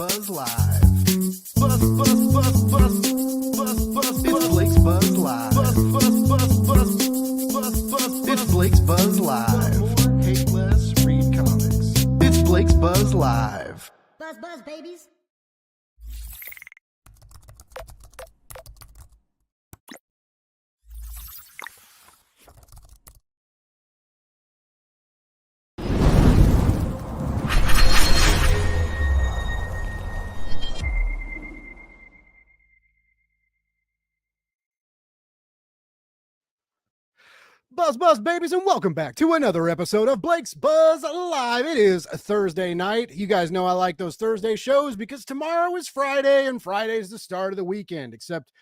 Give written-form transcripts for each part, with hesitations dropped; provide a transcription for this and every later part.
Buzz Live. Buzz, buzz, buzz, buzz, buzz, buzz. It's Blake's Buzz Live. Buzz, buzz, buzz, buzz, buzz, buzz. It's Blake's Buzz Live. More, hate less, read comics. It's Blake's Buzz Live. Buzz, buzz, babies. Buzz, buzz, babies, and welcome back to another episode of Blake's Buzz Live. It is a Thursday night. You guys know I like those Thursday shows because tomorrow is Friday, and Friday is the start of the weekend. Except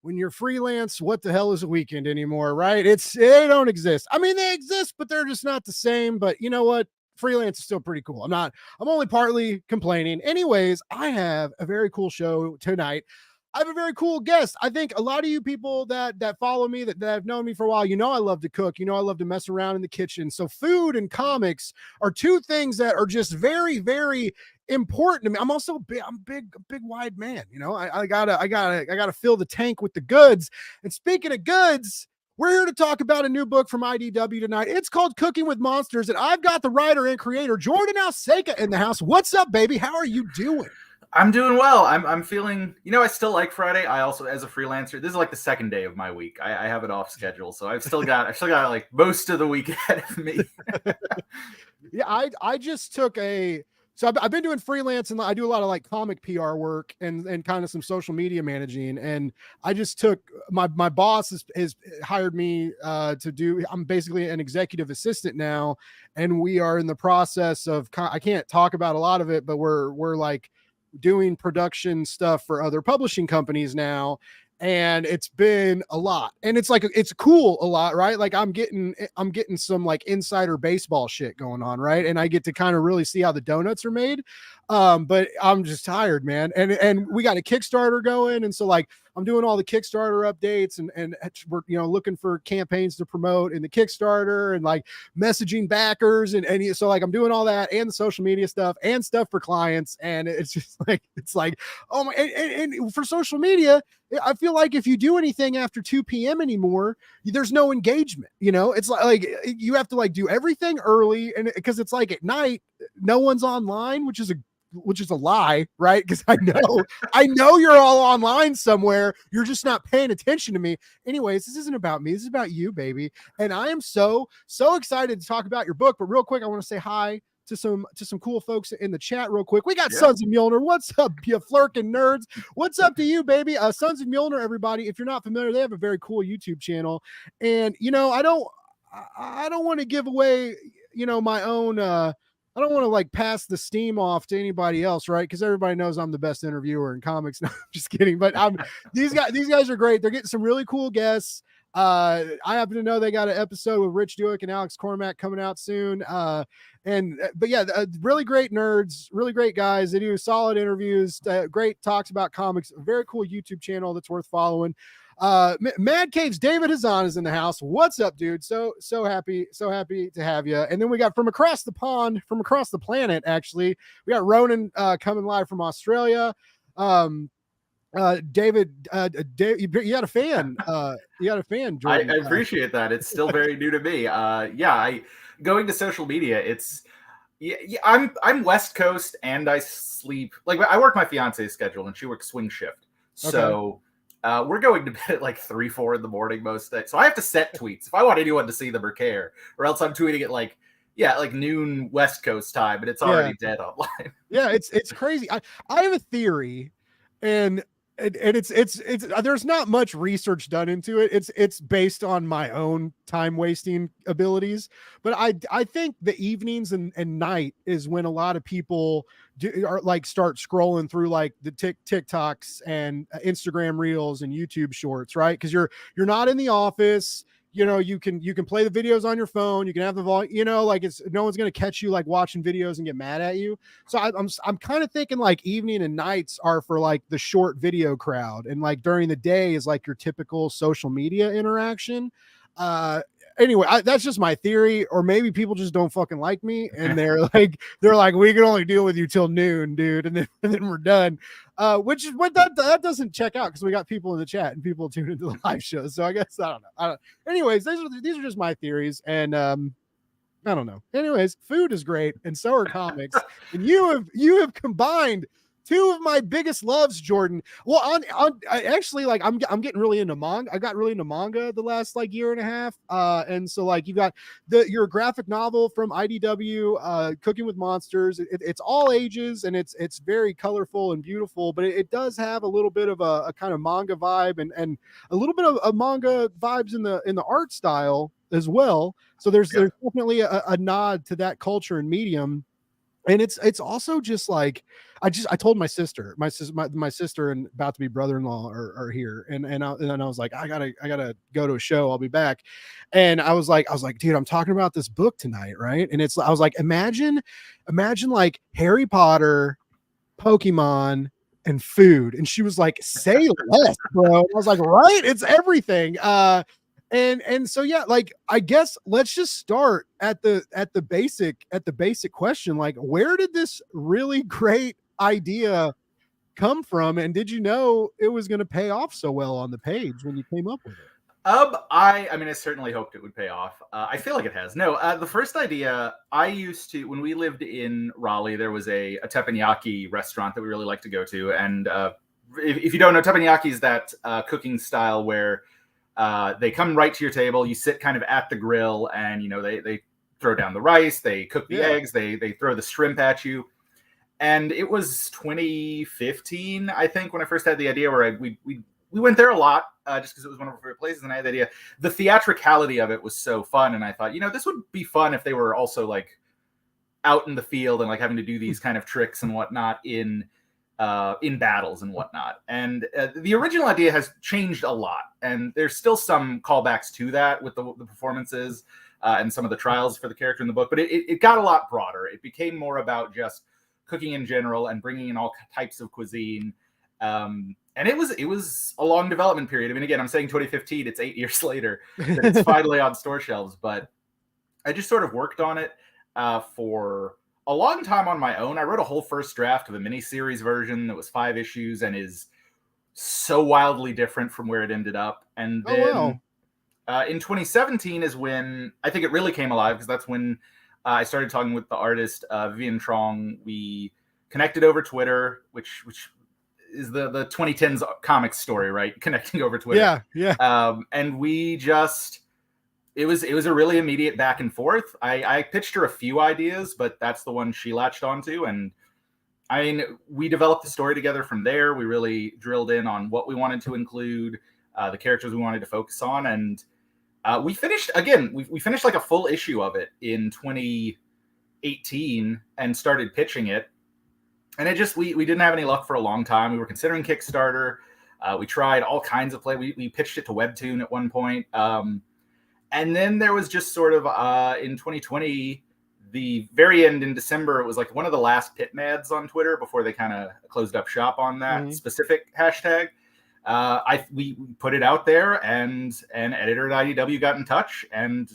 when you're freelance, what the hell is a weekend anymore, right? They don't exist. I mean, they exist, but they're just not the same. But you know what? Freelance is still pretty cool. I'm only partly complaining. Anyways, I have a very cool show tonight. I have a very cool guest. I think a lot of you people that follow me, that have known me for a while, you know I love to cook. You know I love to mess around in the kitchen. So food and comics are two things that are just very, very important to me. I'm also big. I'm a big wide man. You know, I gotta fill the tank with the goods. And speaking of goods, we're here to talk about a new book from IDW tonight. It's called Cooking with Monsters, and I've got the writer and creator Jordan Alsaqa in the house. What's up, baby? How are you doing? I'm doing well. I'm feeling, I still like Friday. I also, as a freelancer, this is like the second day of my week. I have it off schedule. So I've still got like most of the week ahead of me. Yeah. I just took so I've been doing freelance and I do a lot of like comic PR work and kind of some social media managing. And I just took my boss has hired me I'm basically an executive assistant now. And we are in the process of, I can't talk about a lot of it, but we're like doing production stuff for other publishing companies now, and it's been a lot, and it's cool a lot, right? Like I'm getting some like insider baseball shit going on, right? And I get to kind of really see how the donuts are made. But I'm just tired, man. And we got a Kickstarter going, and so like I'm doing all the Kickstarter updates and we're looking for campaigns to promote in the Kickstarter and like messaging backers and so like I'm doing all that and the social media stuff and stuff for clients, and it's just like oh my, and for social media, I feel like if you do anything after 2 p.m. anymore, there's no engagement. It's like you have to like do everything early, and because it's like at night no one's online, which is a lie, right? Because I know you're all online somewhere. You're just not paying attention to me. Anyways, this isn't about me. This is about you, baby. And I am so excited to talk about your book. But real quick, I want to say hi to some cool folks in the chat real quick. We got Sons of Mjolnir. What's up, you flirking nerds? What's up to you, baby? Sons of Mjolnir, everybody. If you're not familiar, they have a very cool YouTube channel. And I don't want to give away, my own I don't want to like pass the steam off to anybody else, right? Because everybody knows I'm the best interviewer in comics. No, I'm just kidding. But these guys are great. They're getting some really cool guests. I happen to know they got an episode with Rich Duick and Alex Cormack coming out soon. But yeah, really great nerds, really great guys. They do solid interviews, great talks about comics. A very cool YouTube channel that's worth following. Mad Caves David Hazan is in the house. What's up, dude? So happy to have you. And then we got from across the pond, from across the planet, actually, we got Ronan coming live from Australia. David, you got a fan. Jordan. I appreciate that. It's still very new to me. Going to social media, it's I'm West Coast and I sleep like I work my fiance's schedule and she works swing shift. So we're going to bed at like 3-4 in the morning most days. So I have to set tweets if I want anyone to see them or care, or else I'm tweeting at like noon West Coast time and it's already dead online. Yeah, it's crazy. I have a theory, and it's there's not much research done into it. It's based on my own time wasting abilities, but I think the evenings and night is when a lot of people are like start scrolling through like the TikToks and Instagram reels and YouTube shorts, right? Because you're not in the office. You can play the videos on your phone. You can have the volume, like no one's going to catch you like watching videos and get mad at you. So I'm kind of thinking like evening and nights are for like the short video crowd. And like during the day is like your typical social media interaction. anyway, that's just my theory, or maybe people just don't fucking like me, and they're like, we can only deal with you till noon, dude, and then we're done. Which is what that doesn't check out because we got people in the chat and people tune into the live shows. So I guess I don't know. Anyways, these are just my theories, and I don't know. Anyways, food is great, and so are comics. And you have combined two of my biggest loves, Jordan. Well, I actually, like, I'm getting really into manga. I got really into manga the last like year and a half. And so like you got your graphic novel from IDW, Cooking with Monsters. It's all ages and it's very colorful and beautiful, but it does have a little bit of a kind of manga vibe and a little bit of manga vibes in the art style as well. So there's definitely a nod to that culture and medium. And it's also just like I told my sister and about to be brother-in-law are here, and I was like, I gotta go to a show, I'll be back. And I was like, dude, I'm talking about this book tonight, right? And I was like, imagine like Harry Potter, Pokemon, and food. And she was like, say less, bro. And I was like, right, it's everything. And so yeah, like I guess let's just start at the basic question, like where did this really great idea come from, and did you know it was going to pay off so well on the page when you came up with it? I mean, I certainly hoped it would pay off. I feel like it has. No, the first idea I used to, when we lived in Raleigh, there was a teppanyaki restaurant that we really liked to go to, and if you don't know, teppanyaki is that cooking style where they come right to your table. You sit kind of at the grill, and they throw down the rice, they cook the eggs, they throw the shrimp at you. And it was 2015, I think, when I first had the idea. Where we went there a lot just because it was one of our favorite places, and I had the idea. The theatricality of it was so fun, and I thought, this would be fun if they were also like out in the field and like having to do these kind of tricks and whatnot in battles and whatnot. And the original idea has changed a lot, and there's still some callbacks to that with the performances and some of the trials for the character in the book, but it got a lot broader. It became more about just cooking in general and bringing in all types of cuisine. And it was a long development period. I mean, again, I'm saying 2015, it's 8 years later that it's finally on store shelves, but I just sort of worked on it for a long time on my own. I wrote a whole first draft of a miniseries version that was 5 issues and is so wildly different from where it ended up. And then in 2017 is when I think it really came alive, because that's when I started talking with the artist Vivian Trong. We connected over Twitter, which is the 2010s comics story, right? Connecting over Twitter. Yeah. And we just. It was a really immediate back and forth. I pitched her a few ideas, but that's the one she latched onto. And I mean, we developed the story together from there. We really drilled in on what we wanted to include, the characters we wanted to focus on. And we finished, again, we finished like a full issue of it in 2018 and started pitching it. And it just, we didn't have any luck for a long time. We were considering Kickstarter. We tried all kinds of play. We pitched it to Webtoon at one point. And then there was just sort of in 2020, the very end in December, it was like one of the last pit mads on Twitter before they kind of closed up shop on that specific hashtag. We put it out there, and an editor at IDW got in touch, and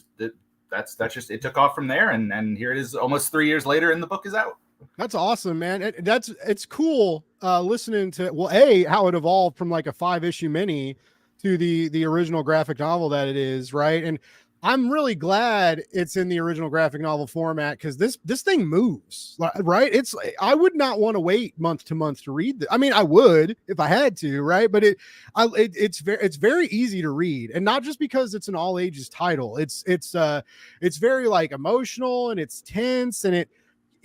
that's just, it took off from there. And here it is almost 3 years later, and the book is out. That's awesome, man. It's cool listening to, how it evolved from like a 5-issue mini to the original graphic novel that it is, right? And I'm really glad it's in the original graphic novel format, because this thing moves, right? I would not want to wait month to month to read this. I mean, I would if I had to, right? But it's very easy to read, and not just because it's an all ages title. It's very like emotional, and it's tense, and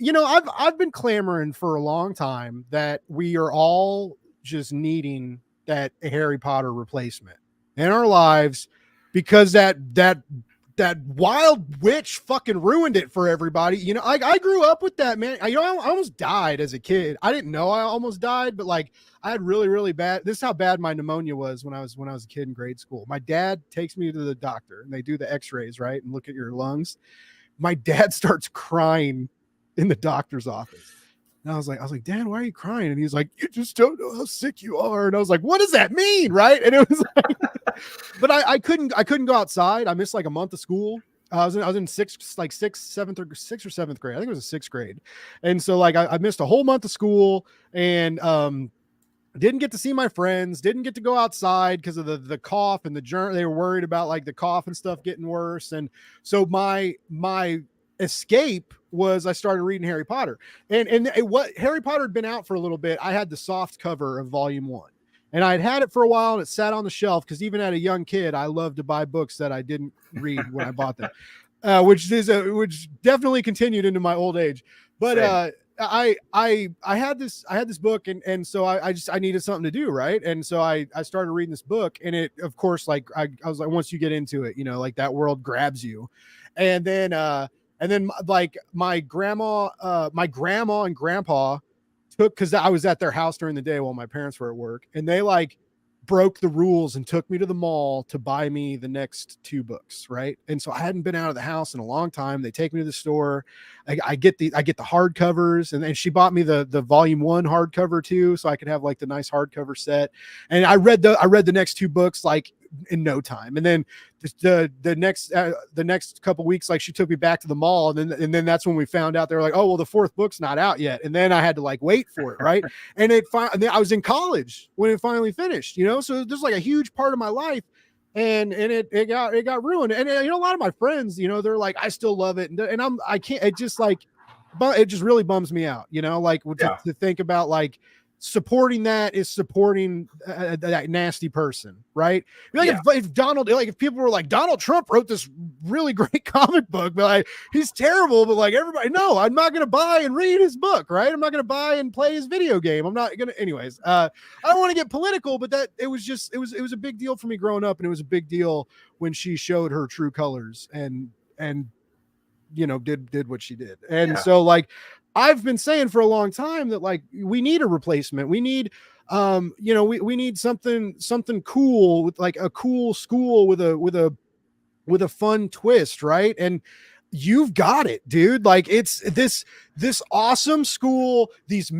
I've been clamoring for a long time that we are all just needing that Harry Potter replacement in our lives, because that wild witch fucking ruined it for everybody. I grew up with that, man. I almost died as a kid. I didn't know I almost died, but like I had really, really bad. This is how bad my pneumonia was when I was a kid in grade school. My dad takes me to the doctor, and they do the x-rays, right? And look at your lungs. My dad starts crying in the doctor's office. And I was like, Dad, why are you crying? And he's like, you just don't know how sick you are. And I was like, what does that mean? Right. And it was like, but I couldn't go outside. I missed like a month of school. I was in sixth or seventh grade. I think it was a sixth grade. And so like, I missed a whole month of school, and, didn't get to see my friends, didn't get to go outside because of the cough and the germ. They were worried about like the cough and stuff getting worse. And so my escape was I started reading Harry Potter. And what Harry Potter had been out for a little bit. I had the soft cover of volume 1. And I'd had it for a while, and it sat on the shelf because even as a young kid, I loved to buy books that I didn't read when I bought them, which definitely continued into my old age. But I had this book, and so I needed something to do, right? And so I started reading this book, and it, of course, like I was like, once you get into it, like that world grabs you. And then like my grandma and grandpa took, because I was at their house during the day while my parents were at work, and they like broke the rules and took me to the mall to buy me the next 2 books, right? And so I hadn't been out of the house in a long time. They take me to the store. I get the hardcovers, and she bought me the volume 1 hardcover too, so I could have like the nice hardcover set. And I read the next 2 books like in no time. And then the next couple weeks, like she took me back to the mall, and then that's when we found out they were like, oh, well, the 4th book's not out yet. And then I had to like wait for it, right? And I was in college when it finally finished, so there's like a huge part of my life, and it got ruined. And a lot of my friends, they're like, I still love it, and I can't. It just like, but it just really bums me out, like to think about like supporting that is supporting that nasty person, right? Like if people were like, Donald Trump wrote this really great comic book, but like he's terrible, but like everybody, no, I'm not going to buy and read his book, right? I'm not going to buy and play his video game. I'm not going to, anyways. I don't want to get political, but it was a big deal for me growing up, and it was a big deal when she showed her true colors and did what she did. And so like I've been saying for a long time that like we need a replacement. We need we need something cool, with like a cool school with a fun twist, right? And you've got it, dude. Like it's this awesome school, these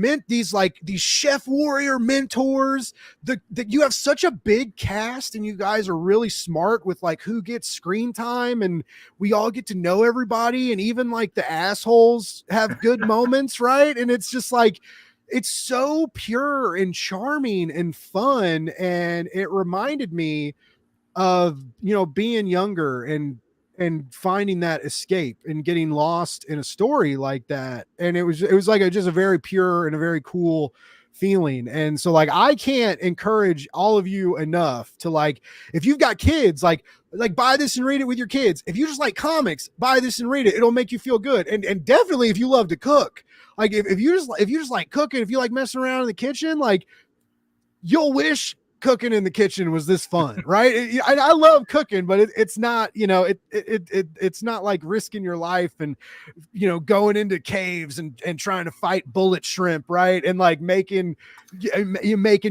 chef warrior mentors, that you have such a big cast, and you guys are really smart with like who gets screen time, and we all get to know everybody, and even like the assholes have good moments, right? And it's just like, it's so pure and charming and fun. And it reminded me of being younger and finding that escape and getting lost in a story like that. And it was like just a very pure and a very cool feeling. And so like I can't encourage all of you enough to like, if you've got kids, like buy this and read it with your kids. If you just like comics, buy this and read it. It'll make you feel good. And definitely if you love to cook, like if you just like cooking, if you like messing around in the kitchen, like you'll wish cooking in the kitchen was this fun, right? I love cooking, but it's not, it's not like risking your life and, going into caves and trying to fight bullet shrimp, right? And like making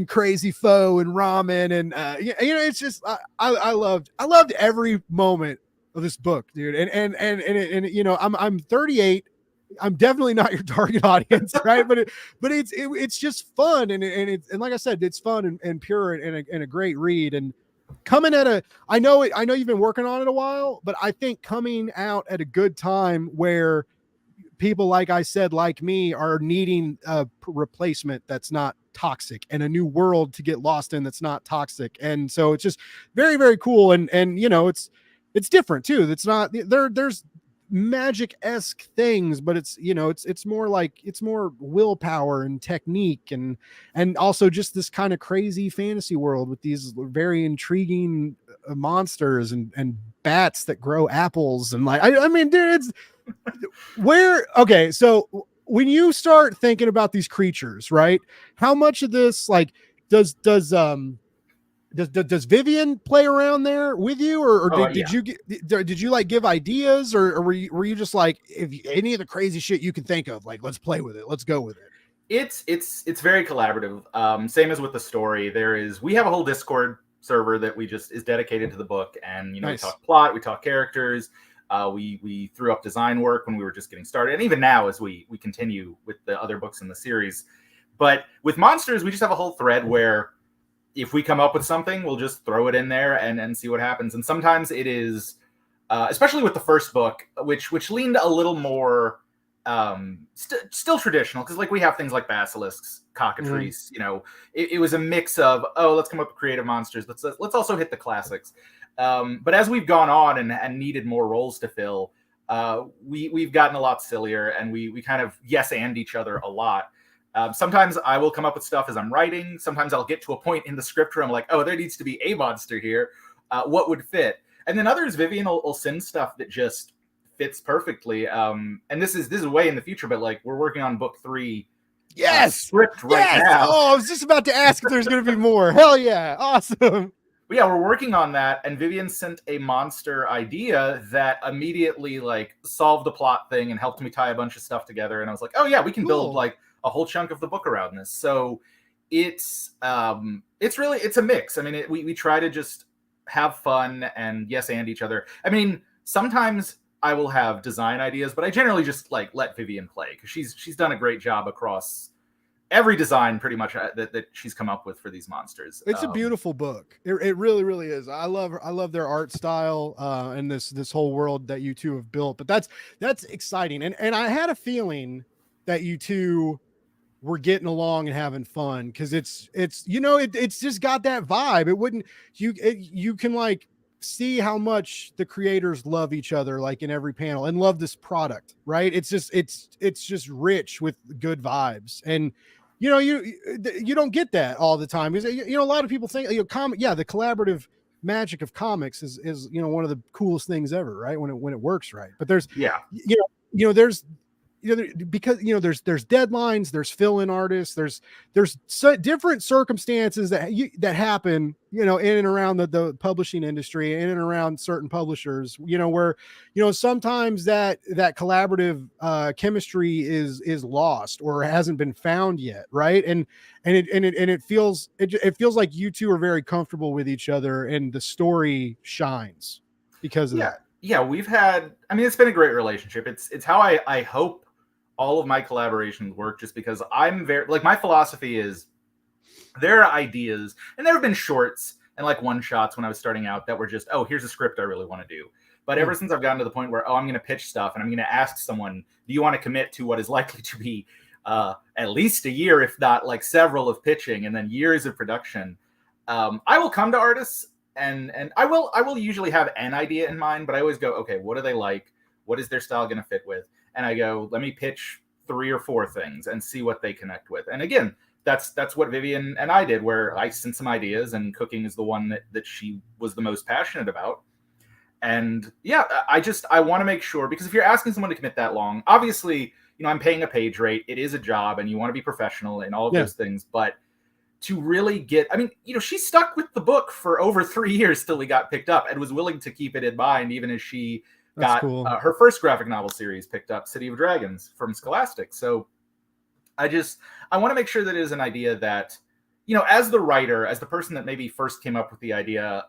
crazy pho and ramen. And, it's just, I loved every moment of this book, dude. And I'm 38. I'm definitely not your target audience, right? But it's just fun, and like I said, it's fun and pure and a great read. And coming at I know you've been working on it a while, but I think coming out at a good time where people, like I said, like me, are needing a replacement that's not toxic, and a new world to get lost in that's not toxic. And so it's just very, very cool, and it's different too. It's not there's magic-esque things, but it's it's more like, it's more willpower and technique, and also just this kind of crazy fantasy world with these very intriguing monsters and bats that grow apples. And like I mean, dude, it's okay, so when you start thinking about these creatures, right, how much of this like does Vivian play around there with you, or did you like give ideas, or were you just like, if any of the crazy shit you can think of, like, let's play with it, let's go with it? It's very collaborative. Same as with the story. We have a whole Discord server that is dedicated to the book, and nice. We talk plot, we talk characters. We threw up design work when we were just getting started, and even now as we continue with the other books in the series. But with monsters, we just have a whole thread where if we come up with something, we'll just throw it in there and see what happens. And sometimes it is, especially with the first book, which leaned a little more still traditional, because like we have things like basilisks, cockatrice. It was a mix of, let's come up with creative monsters. Let's also hit the classics. But as we've gone on and needed more roles to fill, we've gotten a lot sillier, and we kind of yes and each other a lot. Sometimes I will come up with stuff as I'm writing. Sometimes I'll get to a point in the script where I'm like, there needs to be a monster here. What would fit? And then others, Vivian will send stuff that just fits perfectly. And this is way in the future, but like we're working on book 3. Yes. Script right now. Oh, I was just about to ask if there's going to be more. Hell yeah. Awesome. But yeah, we're working on that, and Vivian sent a monster idea that immediately like solved the plot thing and helped me tie a bunch of stuff together. And I was like, we can build like a whole chunk of the book around this. So it's a mix. I mean, we try to just have fun and yes and each other. I mean, sometimes I will have design ideas, but I generally just like let Vivian play, because she's done a great job across every design pretty much that she's come up with for these monsters. It's a beautiful book. It really, really is. I love their art style and this whole world that you two have built. But that's exciting. And I had a feeling that you two were getting along and having fun, because it's just got that vibe. It wouldn't you can like see how much the creators love each other, like in every panel, and love this product, right? It's just rich with good vibes. And you don't get that all the time, because a lot of people think the collaborative magic of comics is one of the coolest things ever, right? When it works right. But there's because there's deadlines, there's fill-in artists, there's different circumstances that happen in and around the publishing industry, in and around certain publishers, where sometimes that collaborative chemistry is lost or hasn't been found yet, right? And it feels like you two are very comfortable with each other, and the story shines because of that. Yeah, it's been a great relationship. It's how I hope all of my collaborations work, just because I'm very, like, my philosophy is there are ideas, and there have been shorts and like one shots when I was starting out that were just, here's a script I really want to do. But ever since I've gotten to the point where, I'm going to pitch stuff and I'm going to ask someone, do you want to commit to what is likely to be at least a year, if not like several of pitching and then years of production, I will come to artists and I will usually have an idea in mind, but I always go, okay, what do they like? What is their style going to fit with? And I go, let me pitch 3 or 4 things and see what they connect with. And again, that's what Vivian and I did, where I sent some ideas, and cooking is the one that she was the most passionate about. And yeah, I want to make sure, because if you're asking someone to commit that long, obviously, I'm paying a page rate. It is a job, and you want to be professional and all of those things. But to really get, she stuck with the book for over 3 years till we got picked up, and was willing to keep it in mind, even as she got her first graphic novel series picked up, City of Dragons, from Scholastic. So I want to make sure that it is an idea that, as the writer, as the person that maybe first came up with the idea,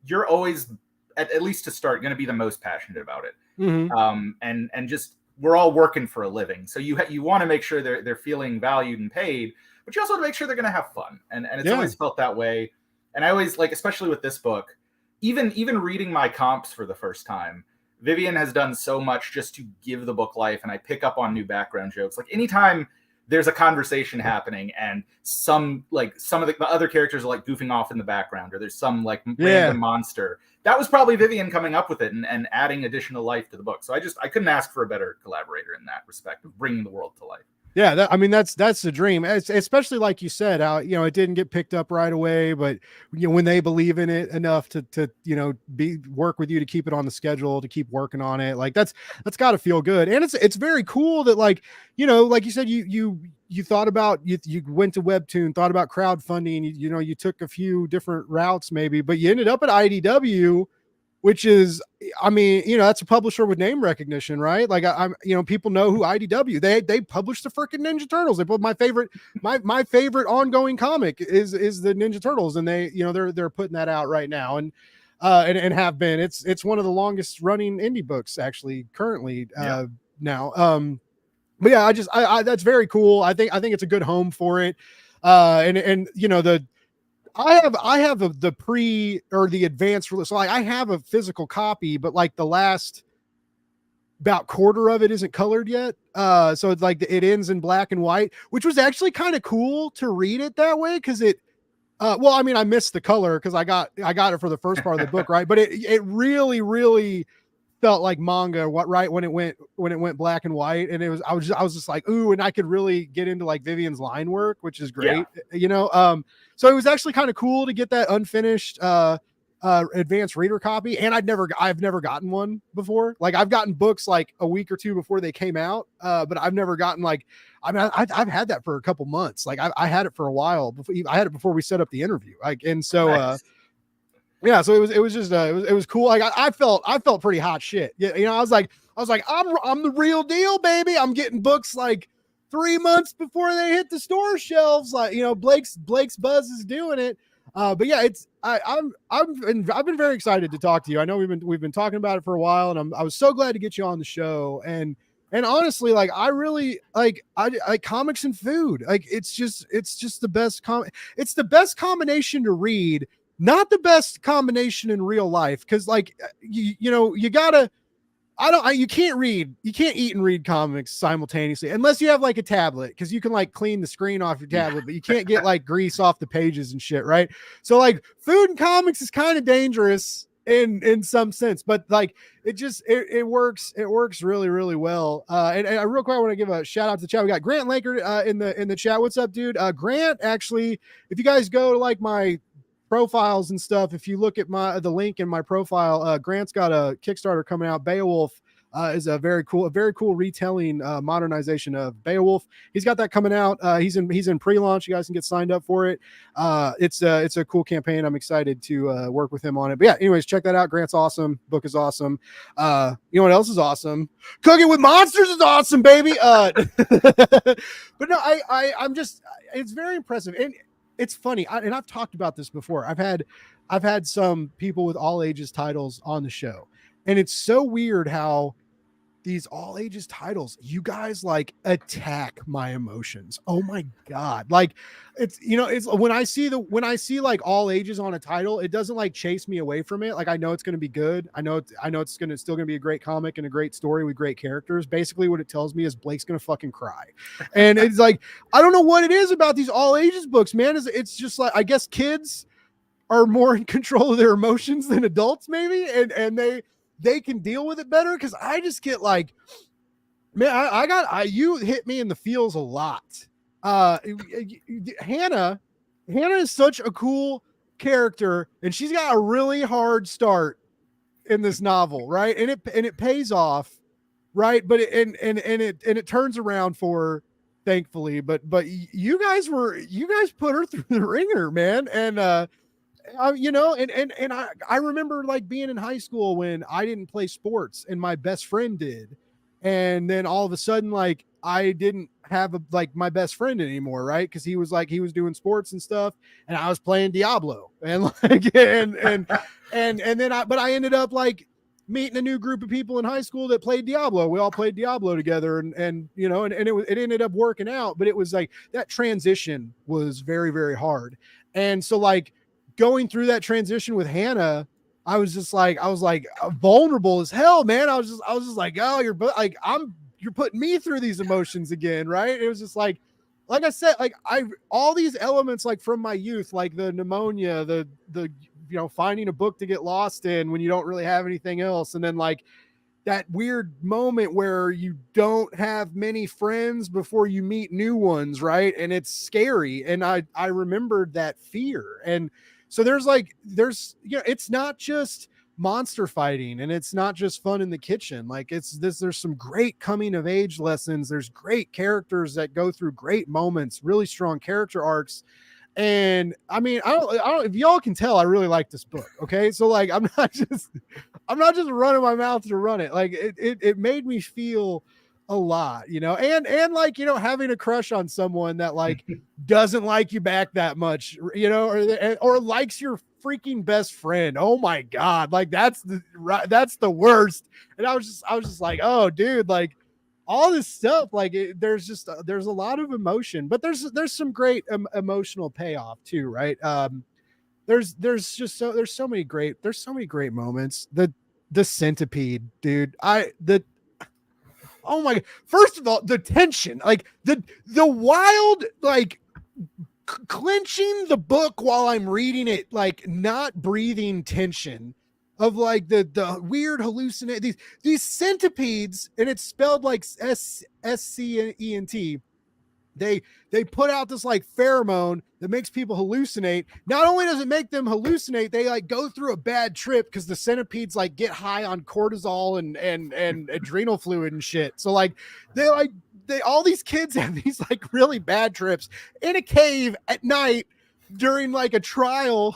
you're always, at least to start, going to be the most passionate about it. Mm-hmm. And just, we're all working for a living. So you want to make sure they're feeling valued and paid, but you also want to make sure they're going to have fun. And it's always felt that way. And I always, like, especially with this book, even reading my comps for the first time, Vivian has done so much just to give the book life, and I pick up on new background jokes. Like, anytime there's a conversation happening and some of the other characters are like goofing off in the background, or there's some like random monster, that was probably Vivian coming up with it and adding additional life to the book. So I couldn't ask for a better collaborator in that respect of bringing the world to life. Yeah, that's the dream. Especially like you said, it didn't get picked up right away, but when they believe in it enough to work with you to keep it on the schedule, to keep working on it, like that's got to feel good. And it's very cool that, like you said, you thought about, you went to Webtoon, thought about crowdfunding, you took a few different routes maybe, but you ended up at IDW, which is, that's a publisher with name recognition, right? Like I'm people know who IDW, they publish the freaking Ninja Turtles. They put my favorite ongoing comic is the Ninja Turtles. And they're putting that out right now. And and have been. It's one of the longest running indie books actually currently now. But yeah, I that's very cool. I think it's a good home for it. And you know, I have the pre or the advanced release. So like I have a physical copy, but like the last about quarter of it isn't colored yet. So it's like it ends in black and white, which was actually kind of cool to read it that way. Cause it, well, I mean, I missed the color cause I got it for the first part of the book. Right. But it really, really felt like manga right when it went black and white. And I was just like, ooh, and I could really get into like Vivian's line work, which is great, you know? So it was actually kind of cool to get that unfinished, advanced reader copy. And I've never gotten one before. Like I've gotten books like a week or two before they came out. But I've never gotten like, I mean, I've had that for a couple months. Like I had it for a while before I had it before we set up the interview. Like, and so, nice. Yeah, so it was just it was cool. Like I felt pretty hot shit. Yeah, you know, I was like I'm the real deal, baby. I'm getting books like 3 months before they hit the store shelves. Like, you know, Blake's Buzz is doing it. But yeah, I've been very excited to talk to you. I know we've been talking about it for a while, and I was so glad to get you on the show. And honestly, like I really like comics and food. Like it's just the best it's the best combination to read. Not the best combination in real life. Cause like, you know, you gotta, you can't eat and read comics simultaneously unless you have like a tablet. Cause you can like clean the screen off your tablet, but you can't get like grease off the pages and shit. Right. So like food and comics is kind of dangerous in some sense, but like it works really, really well. And real quick, I want to give a shout out to the chat. We got Grant Laker in the chat. What's up, dude? Grant, actually, if you guys go to like my profiles and stuff, if you look at the link in my profile, Grant's got a Kickstarter coming out. Beowulf is a very cool retelling modernization of Beowulf. He's got that coming out. He's in pre-launch. You guys can get signed up for it. It's a cool campaign. I'm excited to work with him on it. But yeah, anyways, check that out. Grant's awesome. Book is awesome. You know what else is awesome? Cooking with Monsters is awesome, baby. But no, I'm just, it's very impressive. And it's funny, and I've talked about this before. I've had some people with all ages titles on the show, and it's so weird how these all ages titles, you guys like attack my emotions. Oh my God. Like it's, you know, it's when I see like all ages on a title, it doesn't like chase me away from it. Like I know it's going to be good. I know it's still going to be a great comic and a great story with great characters. Basically what it tells me is Blake's going to fucking cry. And it's like, I don't know what it is about these all ages books, man. It's just like, I guess kids are more in control of their emotions than adults maybe. And they can deal with it better. Cause I just get like, man, you hit me in the feels a lot. Hannah is such a cool character, and she's got a really hard start in this novel. Right. And it pays off. Right. But it turns around for her, thankfully, but you guys put her through the ringer, man. And, you know, and I remember like being in high school when I didn't play sports and my best friend did. And then all of a sudden, like I didn't have like my best friend anymore. Right. Cause he was doing sports and stuff, and I was playing Diablo and like, and then I ended up like meeting a new group of people in high school that played Diablo. We all played Diablo together, and you know, and it ended up working out, but it was like that transition was very, very hard. And so like, going through that transition with Hannah, I was vulnerable as hell, man. I was just like, oh, you're putting me through these emotions again. Right. It was just like I said, like all these elements, like from my youth, like the pneumonia, the, you know, finding a book to get lost in when you don't really have anything else. And then like that weird moment where you don't have many friends before you meet new ones. Right. And it's scary. And I remembered that fear. And so there's, you know, it's not just monster fighting and it's not just fun in the kitchen. Like there's some great coming of age lessons. There's great characters that go through great moments, really strong character arcs. And I mean, I don't, if y'all can tell, I really like this book. Okay. So like, I'm not just running my mouth to run it. Like it made me feel a lot, you know, and like, you know, having a crush on someone that like doesn't like you back that much, you know, or likes your freaking best friend. Oh my God. Like that's the worst. And I was just like, oh dude, like all this stuff, like there's just, there's a lot of emotion, but there's some great emotional payoff too. Right. There's so many great moments. The centipede, dude. Oh my God. First of all, the tension, like the wild, like clenching the book while I'm reading it, like not breathing tension of like the weird hallucinate these centipedes, and it's spelled like SCENT. They put out this like pheromone that makes people hallucinate. Not only does it make them hallucinate, they like go through a bad trip because the centipedes like get high on cortisol and adrenal fluid and shit. So like they all these kids have these like really bad trips in a cave at night during like a trial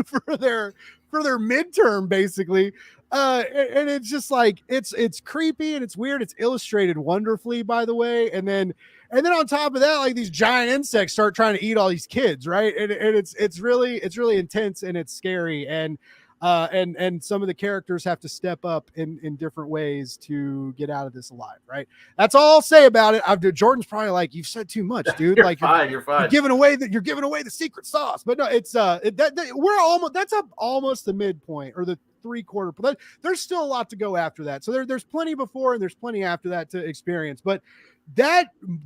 for their midterm basically. And it's just like it's creepy and it's weird. It's illustrated wonderfully, by the way. And then on top of that, like these giant insects start trying to eat all these kids, right? And it's really intense and it's scary. And some of the characters have to step up in different ways to get out of this alive, right? That's all I'll say about it. Jordan's probably like, you've said too much, dude. You're like fine. you're giving away the secret sauce. But no, it's we're almost, that's up almost the midpoint or the 3/4, but there's still a lot to go after that. So there's plenty before and there's plenty after that to experience. But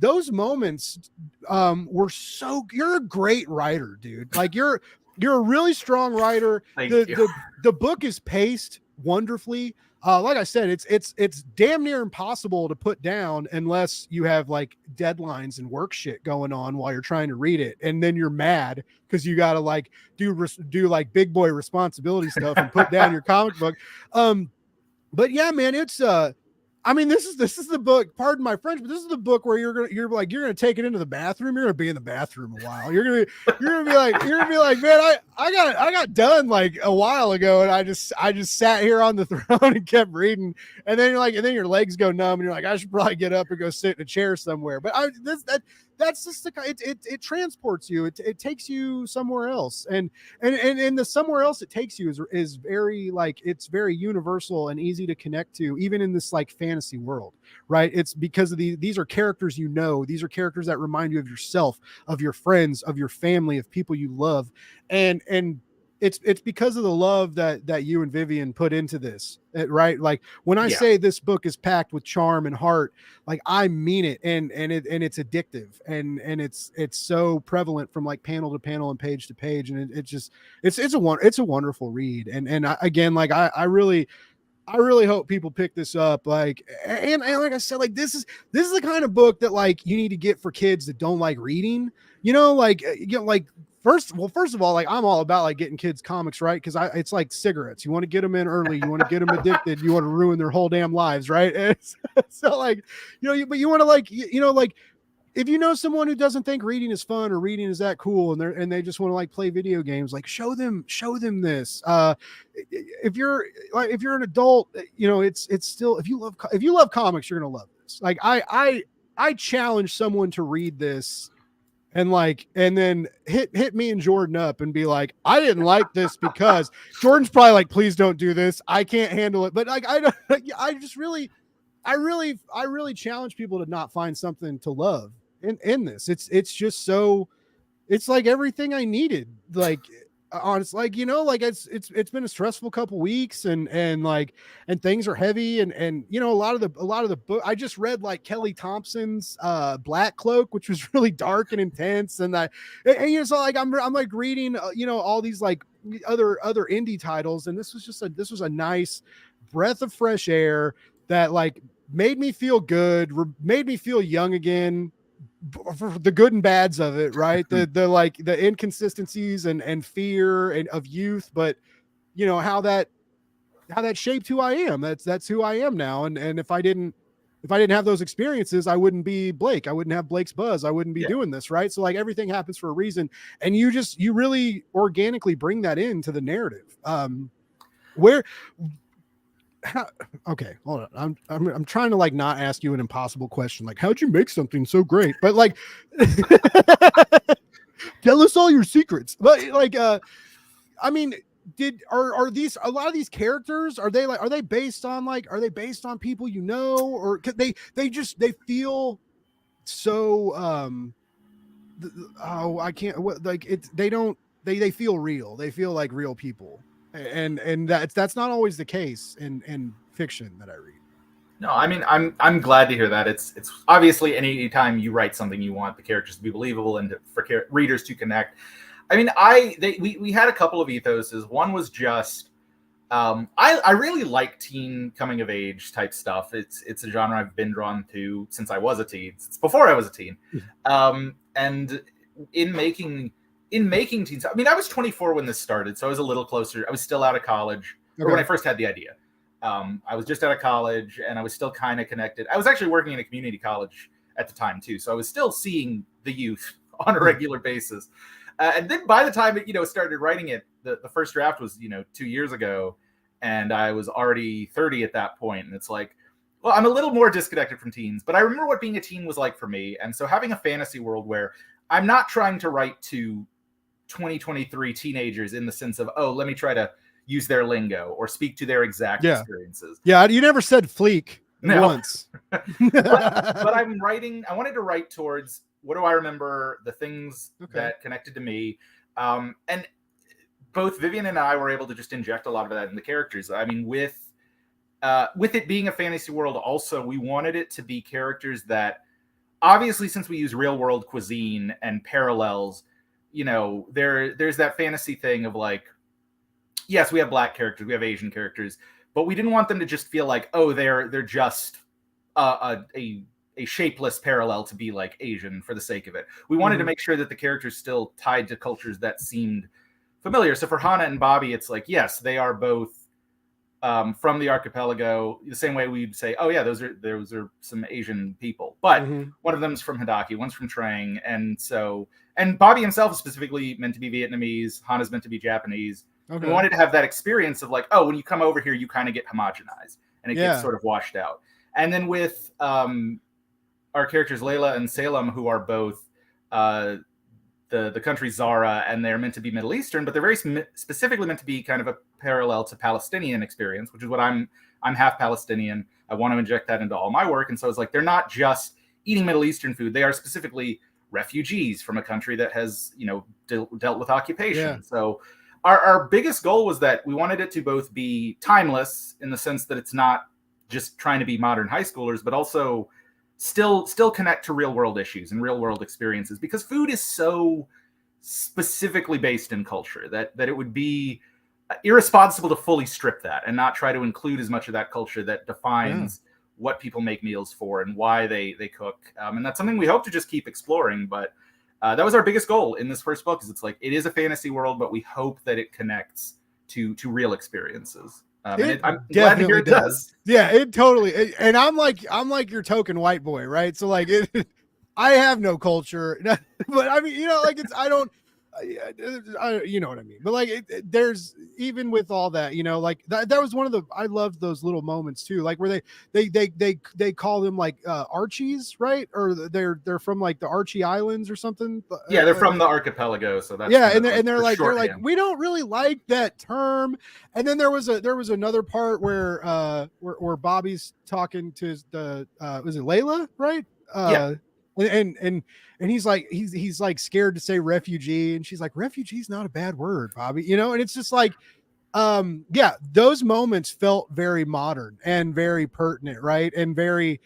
those moments were so, you're a great writer, dude. Like you're a really strong writer. Thank you. The book is paced wonderfully. Like I said, it's damn near impossible to put down unless you have like deadlines and work shit going on while you're trying to read it, and then you're mad because you got to like do like big boy responsibility stuff and put down your comic book. But yeah, man, it's I mean, this is the book. Pardon my French, but this is the book where you're gonna take it into the bathroom. You're gonna be in the bathroom a while. You're gonna be like, man, I got done like a while ago, and I just sat here on the throne and kept reading. And then your legs go numb, and you're like, I should probably get up and go sit in a chair somewhere. But that's just it transports you. It takes you somewhere else, and the somewhere else it takes you is very like, it's very universal and easy to connect to, even in this like fantasy world, right? It's because of these are characters, these are characters that remind you of yourself, of your friends, of your family, of people you love, and it's because of the love that you and Vivian put into this, right? Like when I say this book is packed with charm and heart, like I mean it, and it's addictive, and it's so prevalent from like panel to panel and page to page, and it's a wonderful read, and again, like I really hope people pick this up, like, and like I said, like this is the kind of book that like you need to get for kids that don't like reading, like First of all, like I'm all about like getting kids comics, right? Because it's like cigarettes. You want to get them in early. You want to get them addicted. You want to ruin their whole damn lives, right? So like, but you want to like, like if you know someone who doesn't think reading is fun or reading is that cool, and they just want to like play video games, like show them this. If you're an adult, it's still, if you love comics, you're gonna love this. Like I challenge someone to read this. And then hit me and Jordan up and be like, I didn't like this because Jordan's probably like, please don't do this. I can't handle it. But like, I really challenge people to not find something to love in this. It's just so, it's like everything I needed. Like, honestly, like, like it's been a stressful couple weeks, and things are heavy, and a lot of the book I just read, like Kelly Thompson's Black Cloak, which was really dark and intense, and so like I'm like reading all these like other indie titles, and this was a nice breath of fresh air that like made me feel good, made me feel young again, for the good and bads of it, right? The like the inconsistencies and fear and of youth, but how that shaped who I am. That's who I am now. And if I didn't have those experiences, I wouldn't be Blake. I wouldn't have Blake's buzz. I wouldn't be doing this, right? So like everything happens for a reason, and you really organically bring that into the narrative. Where how, okay, hold on. I'm trying to like not ask you an impossible question. Like, how'd you make something so great? But like, tell us all your secrets. But like, I mean, are these a lot of these characters? Are they based on people you know, or they feel so oh, I can't what like it's they don't they feel real. They feel like real people. And that's not always the case in fiction that I read. No, I mean I'm glad to hear that. It's obviously any time you write something, you want the characters to be believable and for readers to connect. I mean, we had a couple of ethoses. One was just I really like teen coming of age type stuff. It's a genre I've been drawn to since I was a teen. It's before I was a teen, and in making teens. I mean, I was 24 when this started, so I was a little closer. I was still out of college, or when I first had the idea. I was just out of college, and I was still kind of connected. I was actually working in a community college at the time too, so I was still seeing the youth on a regular basis. And then by the time it, started writing it, the first draft was, 2 years ago, and I was already 30 at that point. And it's like, well, I'm a little more disconnected from teens, but I remember what being a teen was like for me. And so having a fantasy world where I'm not trying to write to 2023 teenagers in the sense of, oh, let me try to use their lingo or speak to their exact experiences. Yeah, you never said fleek once. but I wanted to write towards, what do I remember, the things that connected to me. And both Vivian and I were able to just inject a lot of that in the characters. I mean, with it being a fantasy world, also, we wanted it to be characters that, obviously, since we use real world cuisine and parallels, there's that fantasy thing of like, yes, we have Black characters, we have Asian characters, but we didn't want them to just feel like, oh, they're just a shapeless parallel to be like Asian for the sake of it. We wanted to make sure that the characters still tied to cultures that seemed familiar. So for Hana and Bobby, it's like, yes, they are both from the archipelago, the same way we'd say, oh yeah, those are some Asian people. But one of them's from Hidaki, one's from Trang, and Bobby himself is specifically meant to be Vietnamese, Hana's meant to be Japanese. We wanted to have that experience of like, oh, when you come over here, you kind of get homogenized and it gets sort of washed out. And then with our characters Layla and Salem, who are both the country Zara, and they're meant to be Middle Eastern, but they're very specifically meant to be kind of a parallel to Palestinian experience, which is what I'm half Palestinian. I want to inject that into all my work. And so it's like, they're not just eating Middle Eastern food. They are specifically refugees from a country that has, dealt with occupation. Yeah. So our biggest goal was that we wanted it to both be timeless in the sense that it's not just trying to be modern high schoolers, but also still connect to real world issues and real world experiences, because food is so specifically based in culture that it would be irresponsible to fully strip that and not try to include as much of that culture that defines what people make meals for and why they cook. And that's something we hope to just keep exploring. But that was our biggest goal in this first book, is it's like, it is a fantasy world, but we hope that it connects to real experiences. And I'm glad to hear it does. Yeah, it totally. And I'm like your token white boy, right? So like, I have no culture, but I mean, like you know what I mean. But like, there's, even with all that, like that was one of the, I loved those little moments too, like where they call them like Archies, right? Or they're from like the Archie Islands or something. Yeah, they're from the archipelago, so that's they're like we don't really like that term. And then there was another part where Bobby's talking to the was it Layla, right? And he's like scared to say refugee, and she's like, refugee's not a bad word, Bobby, and it's just like, those moments felt very modern and very pertinent, right? And very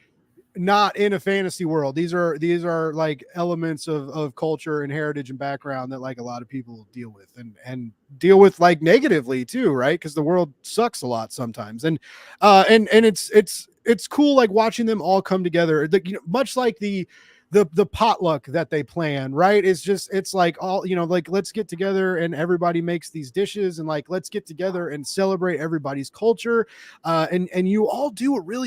not in a fantasy world. These are like elements of culture and heritage and background that like a lot of people deal with and deal with like negatively too, right? Because the world sucks a lot sometimes. And it's cool like watching them all come together, much like the potluck that they plan, right? It's like all, like, let's get together and everybody makes these dishes, and like, let's get together and celebrate everybody's culture. And you all do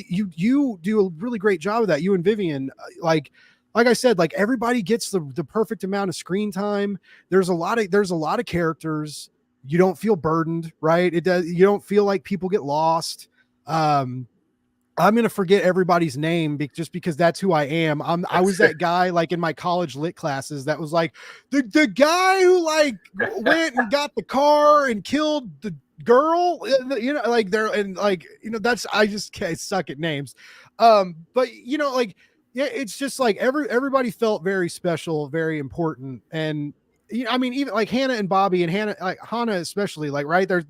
you do a really great job of that. You and Vivian, like I said, like everybody gets the perfect amount of screen time. There's a lot of characters. You don't feel burdened, right? You don't feel like people get lost. I'm gonna forget everybody's name just because that's who I am. I was that guy like in my college lit classes that was like the guy who like went and got the car and killed the girl, like there and like that's I just can't suck at names. But like yeah, it's just like everybody felt very special, very important, and I mean even like Hannah and Bobby and Hannah especially like right there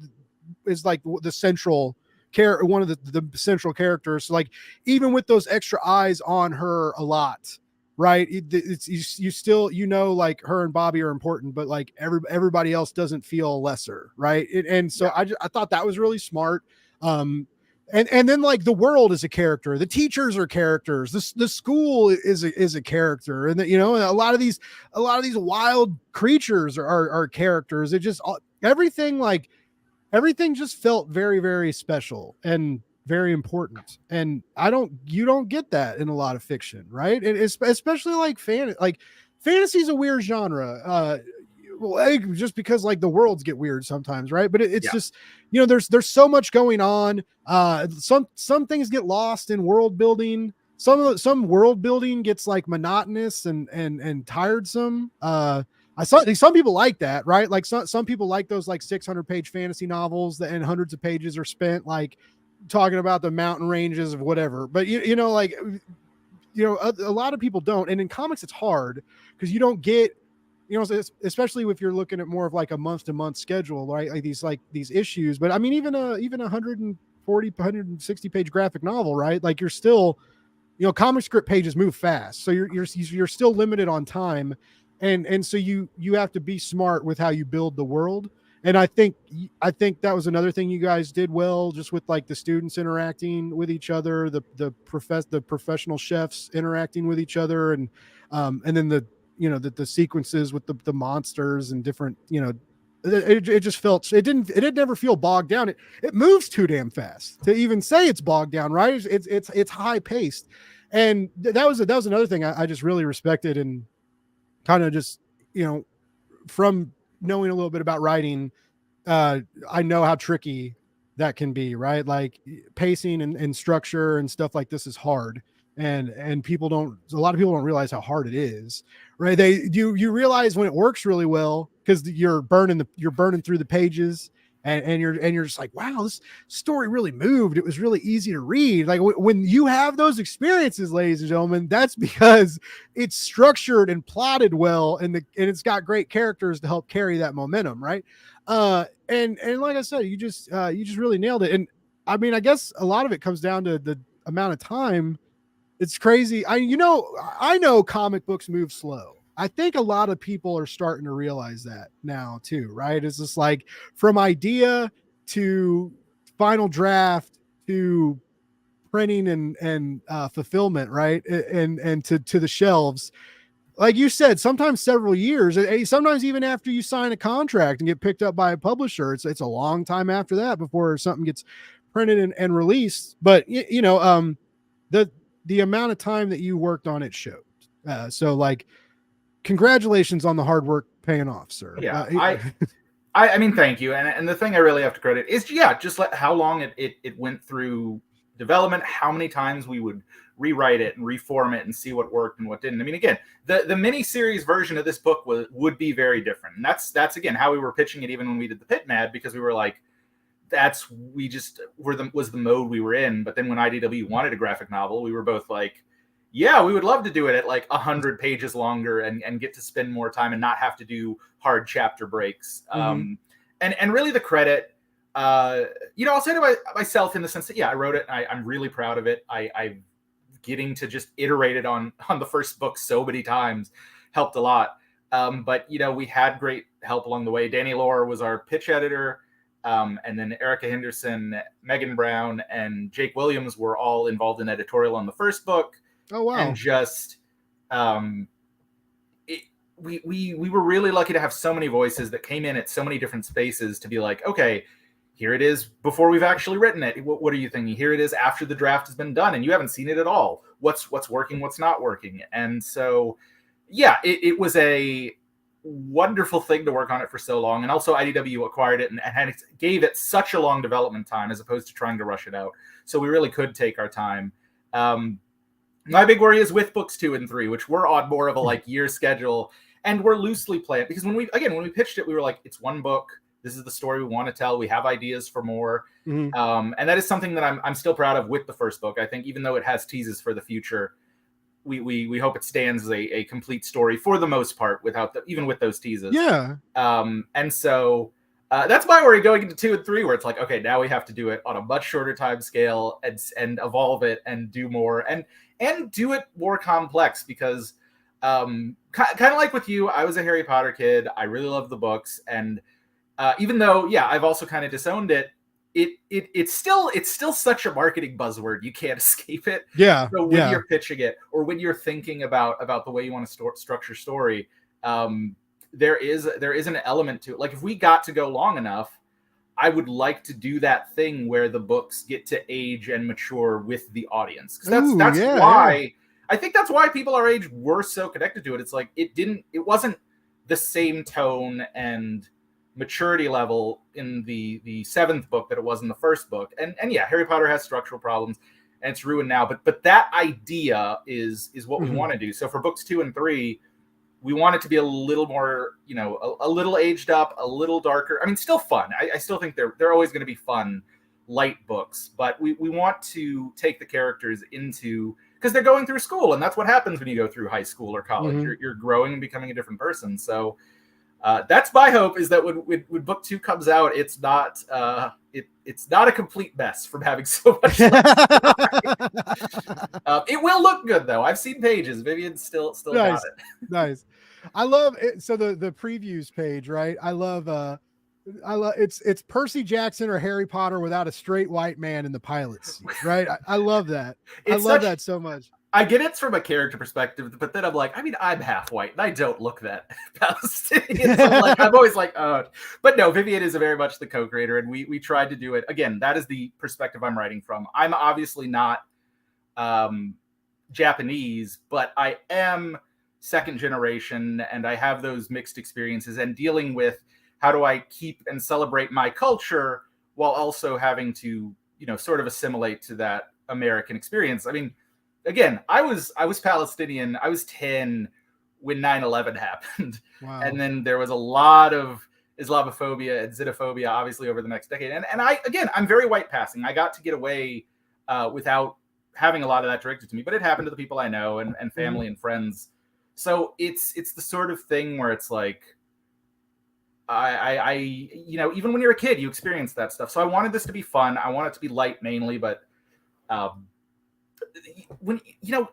is like the central one of the central characters. So like even with those extra eyes on her a lot, right? It's you still like her and Bobby are important, but like everybody else doesn't feel lesser, right? And so yeah. I thought that was really smart. And then like the world is a character, the teachers are characters, the school is a character, and a lot of these wild creatures are characters. It just everything just felt very, very special and very important. And you don't get that in a lot of fiction, right? And especially like fantasy is a weird genre. Just because like the worlds get weird sometimes, right? But it's just, there's so much going on. Some things get lost in world building. Some world building gets like monotonous and tiresome. Some people like that, right? Like some people like those like 600-page fantasy novels and hundreds of pages are spent like talking about the mountain ranges of whatever. But a lot of people don't. And in comics, it's hard because you don't get, especially if you're looking at more of like a month-to-month schedule, right? Like these issues. But I mean, even a 140, 160-page graphic novel, right? Like you're still, comic script pages move fast, so you're still limited on time. And so you have to be smart with how you build the world. And I think that was another thing you guys did well, just with like the students interacting with each other, the professional chefs interacting with each other, and then the sequences with the monsters and different, it just felt, it didn't never feel bogged down. It moves too damn fast to even say it's bogged down, right? It's high paced. And that was another thing I just really respected, and kind of just, from knowing a little bit about writing, I know how tricky that can be, right? Like pacing and structure and stuff like this is hard. And a lot of people don't realize how hard it is, right? You realize when it works really well because you're burning through the pages, and you're just like, wow, this story really moved. It was really easy to read. Like when you have those experiences, ladies and gentlemen, that's because it's structured and plotted well, and it's got great characters to help carry that momentum, right? And like I said, you just really nailed it. And I mean, I guess a lot of it comes down to the amount of time. It's crazy. I know comic books move slow. I think a lot of people are starting to realize that now too, right? It's just like from idea to final draft to printing and fulfillment, right? And to the shelves. Like you said, sometimes several years, sometimes even after you sign a contract and get picked up by a publisher, it's a long time after that before something gets printed and released. But the amount of time that you worked on it showed. So like, congratulations on the hard work paying off, sir. Yeah, I mean, thank you. And the thing I really have to credit is, just how long it went through development, how many times we would rewrite it and reform it and see what worked and what didn't. I mean, again, the mini-series version of this book would be very different. And that's again, how we were pitching it even when we did the Pit Mad, because we were like, was the mode we were in. But then when IDW wanted a graphic novel, we were both like, yeah, we would love to do it at like 100 pages longer and get to spend more time and not have to do hard chapter breaks. Mm-hmm. And really the credit, I'll say to myself in the sense that, I wrote it. I'm really proud of it. I getting to just iterate it on the first book so many times helped a lot. But we had great help along the way. Danny Lohr was our pitch editor. And then Erica Henderson, Megan Brown, and Jake Williams were all involved in editorial on the first book. Oh, wow. And just, we were really lucky to have so many voices that came in at so many different spaces to be like, okay, here it is before we've actually written it. What are you thinking? Here it is after the draft has been done and you haven't seen it at all. What's working, what's not working. And so, it was wonderful thing to work on it for so long. And also IDW acquired it and gave it such a long development time as opposed to trying to rush it out. So we really could take our time. My big worry is with books 2 and 3, which were on more of a like year schedule, and we're loosely planned because when we pitched it, we were like, it's one book. This is the story we want to tell. We have ideas for more. And that is something that I'm still proud of with the first book. I think even though it has teases for the future, we hope it stands as a complete story for the most part even with those teases. Yeah. And so that's my worry going into 2 and 3, where it's like, okay, now we have to do it on a much shorter time scale and evolve it and do more and do it more complex because kind of like with you, I was a Harry Potter kid. I really love the books. And even though, I've also kind of disowned it, it's still such a marketing buzzword. You can't escape it. Yeah. So when you're pitching it or when you're thinking about the way you want to structure story, there is an element to it. Like if we got to go long enough, I would like to do that thing where the books get to age and mature with the audience. Because that's why I think that's why people our age were so connected to it. It's like it wasn't the same tone and maturity level in the 7th book that it was in the first book. And Harry Potter has structural problems and it's ruined now. But that idea is what we want to do. So for books 2 and 3, we want it to be a little more, a little aged up, a little darker. I mean, still fun. I still think they're always going to be fun, light books. But we want to take the characters into, because they're going through school. And that's what happens when you go through high school or college. You're growing and becoming a different person. So that's my hope, is that when book 2 comes out, it's not it's not a complete mess from having so much it will look good though. I've seen pages. Vivian still nice. got it. Nice. I love it. So the previews page, right? I love it's Percy Jackson or Harry Potter without a straight white man in the pilot seat, right? I love that. I love that so much. I get it from a character perspective, but then I'm like, I mean, I'm half white and I don't look that Palestinian. So I'm always like, oh, but no, Vivian is very much the co-creator, and we tried to do it. Again, that is the perspective I'm writing from. I'm obviously not Japanese, but I am second generation, and I have those mixed experiences and dealing with how do I keep and celebrate my culture while also having to, sort of assimilate to that American experience. I mean, again, I was Palestinian. I was 10 when 9/11 happened. Wow. And then there was a lot of Islamophobia and xenophobia, obviously, over the next decade. And I'm very white passing. I got to get away without having a lot of that directed to me, but it happened to the people I know and family and friends. So it's the sort of thing where it's like, I even when you're a kid, you experience that stuff. So I wanted this to be fun. I want it to be light mainly, but when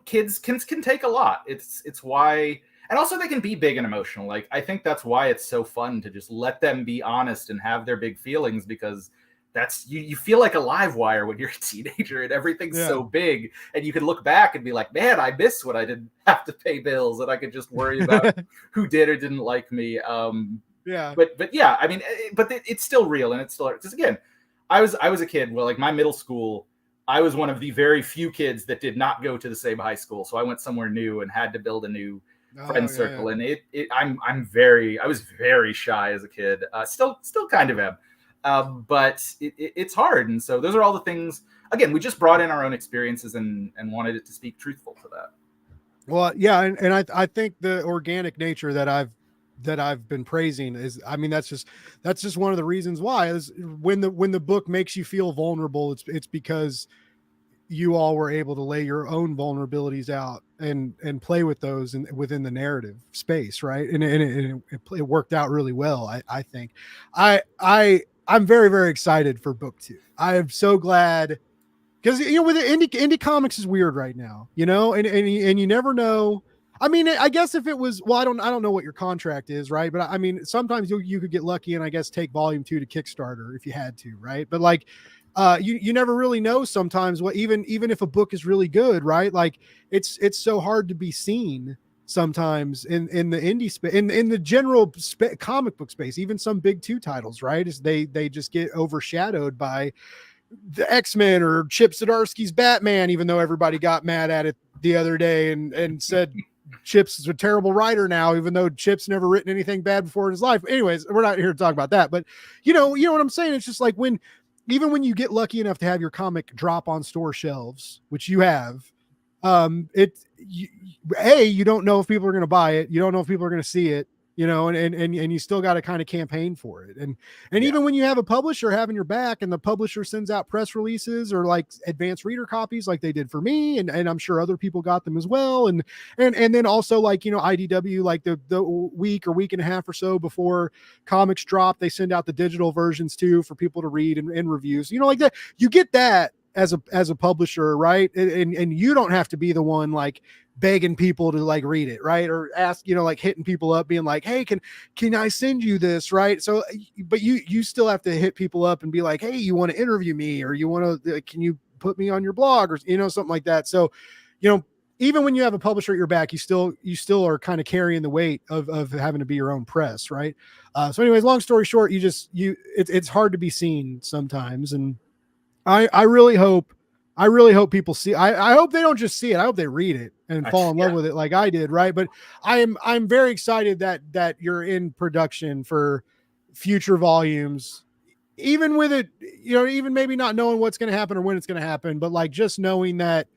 kids can take a lot. It's why, and also they can be big and emotional. Like I think that's why it's so fun to just let them be honest and have their big feelings, because that's you feel like a live wire when you're a teenager and everything's so big, and you can look back and be like, man, I miss when I didn't have to pay bills and I could just worry about who did or didn't like me. But yeah, I mean, but it's still real, and it's still, because again, I was a kid where, like, my middle school, I was one of the very few kids that did not go to the same high school. So I went somewhere new and had to build a new friend circle. And I was very shy as a kid. Still kind of am. But it's hard. And so those are all the things. Again, we just brought in our own experiences and wanted it to speak truthful to that. Well, yeah, and I think the organic nature that I've been praising is, I mean, that's just one of the reasons why, is when the book makes you feel vulnerable, it's because you all were able to lay your own vulnerabilities out and play with those within the narrative space, right? And it worked out really well. I think I'm very, very excited for book 2. I am so glad, because with the indie comics is weird right now, and you never know. I mean, I guess if it was, well, I don't know what your contract is, right? But I mean, sometimes you could get lucky and I guess take volume 2 to Kickstarter if you had to, right? But like, you never really know sometimes what, even if a book is really good, right? Like it's so hard to be seen sometimes in the indie space, in the general comic book space, even some big 2 titles, right? Is they just get overshadowed by the X-Men or Chip Zdarsky's Batman, even though everybody got mad at it the other day and said Chip's is a terrible writer now, even though Chip's never written anything bad before in his life. Anyways, we're not here to talk about that, but you know what I'm saying? It's just like even when you get lucky enough to have your comic drop on store shelves, which you have, you don't know if people are going to buy it. You don't know if people are going to see it, you know, and you still got to kind of campaign for it. And even when you have a publisher having your back and the publisher sends out press releases or like advanced reader copies, like they did for me. And I'm sure other people got them as well. And then also like, you know, IDW, like the week or week and a half or so before comics drop, they send out the digital versions too, for people to read and reviews, you know, like that. You get that as a publisher, right? And you don't have to be the one like begging people to like read it, right? Or ask, you know, like hitting people up being like, hey, can I send you this, right? So but you still have to hit people up and be like, hey, you want to interview me, or you want to can you put me on your blog, or you know, something like that. So, you know, even when you have a publisher at your back, you still are kind of carrying the weight of having to be your own press, right? So anyways, long story short, it's hard to be seen sometimes. And I really hope people see. I hope they don't just see it. I hope they read it and fall in love with it like I did, right? But I'm very excited that you're in production for future volumes, even with it, you know, even maybe not knowing what's going to happen or when it's going to happen, but like just knowing that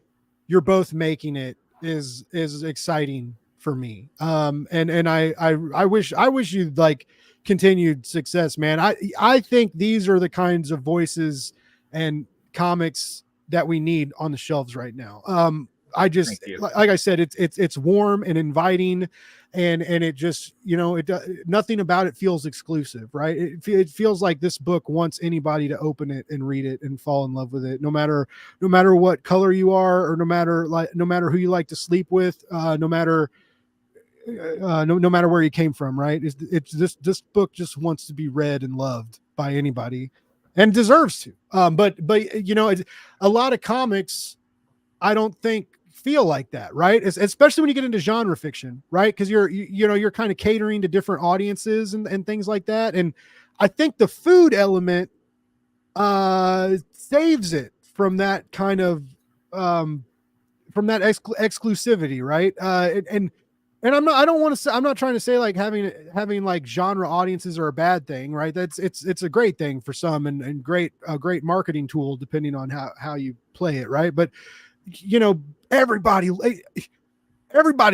you're both making it is exciting for me. And I wish you'd like continued success, man. I think these are the kinds of voices and comics that we need on the shelves right now. I just, like I said, it's warm and inviting, and it just, you know, nothing about it feels exclusive, right? It feels like this book wants anybody to open it and read it and fall in love with it, no matter what color you are, or no matter who you like to sleep with, no matter where you came from, right? It's this book just wants to be read and loved by anybody, and deserves to. But you know, a lot of comics, I don't think feel like that, right? Especially when you get into genre fiction, right? Because you're kind of catering to different audiences and things like that. And I think the food element saves it from that kind of from that exclusivity, right? And I'm not trying to say like having like genre audiences are a bad thing, right? It's a great thing for some, and a great marketing tool depending on how you play it, right? But you know, everybody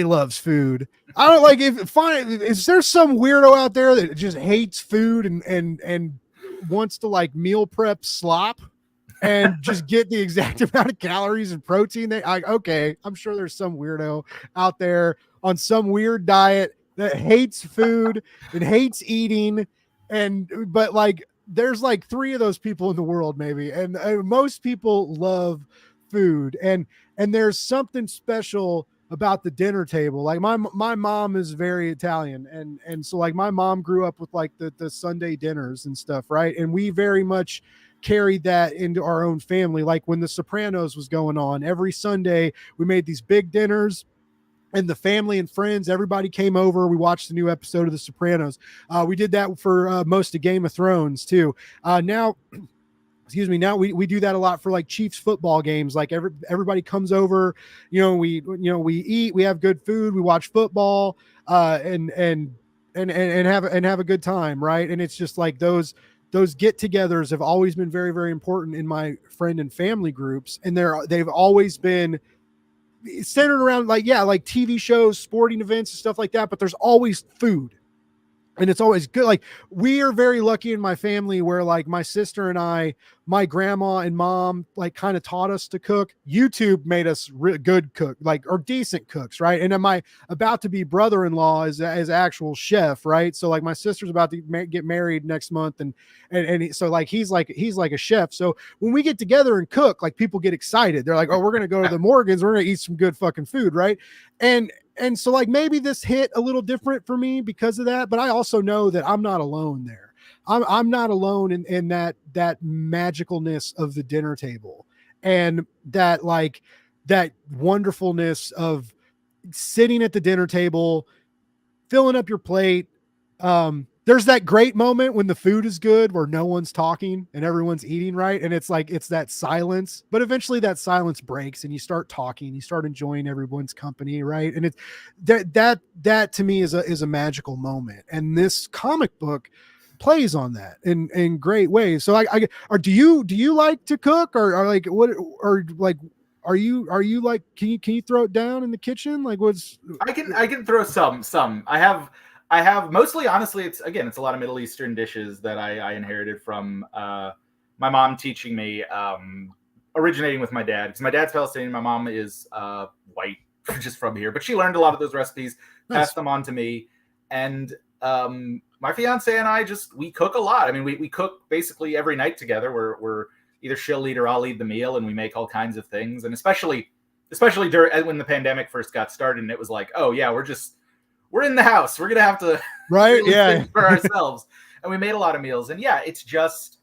loves food. I don't like is there some weirdo out there that just hates food and wants to like meal prep slop and just get the exact amount of calories and protein okay, I'm sure there's some weirdo out there on some weird diet that hates food and hates eating, but like there's like 3 of those people in the world maybe, and most people love food, and there's something special about the dinner table. Like my mom is very Italian, and so like my mom grew up with like the Sunday dinners and stuff, right? And we very much carried that into our own family. Like when The Sopranos was going on, every Sunday we made these big dinners, and the family and friends, everybody came over. We watched the new episode of The Sopranos. We did that for most of Game of Thrones too. Now we do that a lot for like Chiefs football games. Like everybody comes over, we eat, we have good food, we watch football, and have a good time, right? And it's just like those get-togethers have always been very, very important in my friend and family groups, and they've always been centered around like TV shows, sporting events, and stuff like that. But there's always food. And it's always good. Like we are very lucky in my family where like my sister and I, my grandma and mom, like kind of taught us to cook. YouTube made us good cook, like, or decent cooks. Right. And then my about to be brother-in-law is actual chef. Right. So like my sister's about to get married next month. And so like, he's like a chef. So when we get together and cook, like people get excited. They're like, oh, we're going to go to the Morgans. We're going to eat some good fucking food. Right. And so like maybe this hit a little different for me because of that, but I also know that I'm not alone there. I'm not alone in that magicalness of the dinner table, and that wonderfulness of sitting at the dinner table, filling up your plate, there's that great moment when the food is good where no one's talking and everyone's eating, right? And it's like it's that silence, but eventually that silence breaks and you start talking, you start enjoying everyone's company, right? And it's that to me is a magical moment. And this comic book plays on that in great ways. So I or do you like to cook, or like what, or like are you like, can you throw it down in the kitchen? Like what's I can throw some. I have mostly, honestly, it's a lot of Middle Eastern dishes that I inherited from my mom teaching me, originating with my dad, because my dad's Palestinian, my mom is white, just from here, but she learned a lot of those recipes, passed them on to me, and my fiance and I we cook a lot. I mean, we cook basically every night together. We're either she'll eat or I'll lead the meal, and we make all kinds of things. And especially during when the pandemic first got started, and it was like, oh yeah, we're in the house, we're gonna have to right, yeah, for ourselves. And we made a lot of meals, and yeah, it's just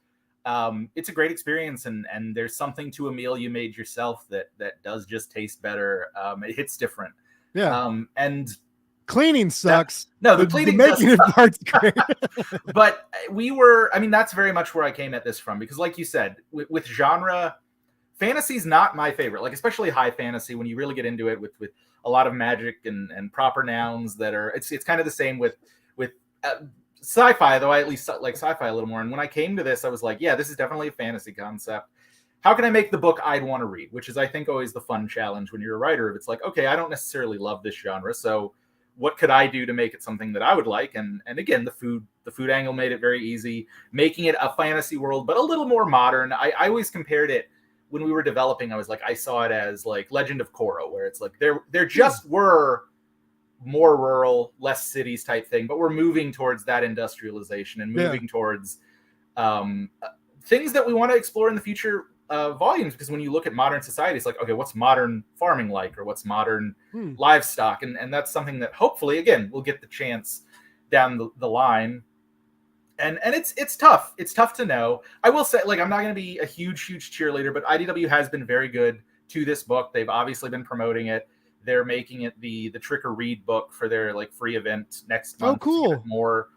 it's a great experience, and there's something to a meal you made yourself that does just taste better. It hits different. Yeah. And cleaning sucks. The cleaning making it part's great. But that's very much where I came at this from, because like you said, with genre, fantasy's not my favorite, like especially high fantasy, when you really get into it with a lot of magic and proper nouns that are, it's kind of the same with sci-fi, though I at least like sci-fi a little more. And when I came to this, I was like, yeah, this is definitely a fantasy concept. How can I make the book I'd want to read? Which is, I think, always the fun challenge when you're a writer. If it's like, okay, I don't necessarily love this genre, so what could I do to make it something that I would like? And again, the food angle made it very easy, making it a fantasy world, but a little more modern. I always compared it, when we were developing, I was like, I saw it as like Legend of Korra, where it's like there just were more rural, less cities type thing, but we're moving towards that industrialization and moving towards things that we want to explore in the future volumes. Because when you look at modern society, it's like, okay, what's modern farming like, or what's modern livestock? And that's something that hopefully, again, we'll get the chance down the line. And it's tough. It's tough to know. I will say, like, I'm not going to be a huge cheerleader, but IDW has been very good to this book. They've obviously been promoting it. They're making it the Trick or Read book for their like free event next month. Oh, cool. To get more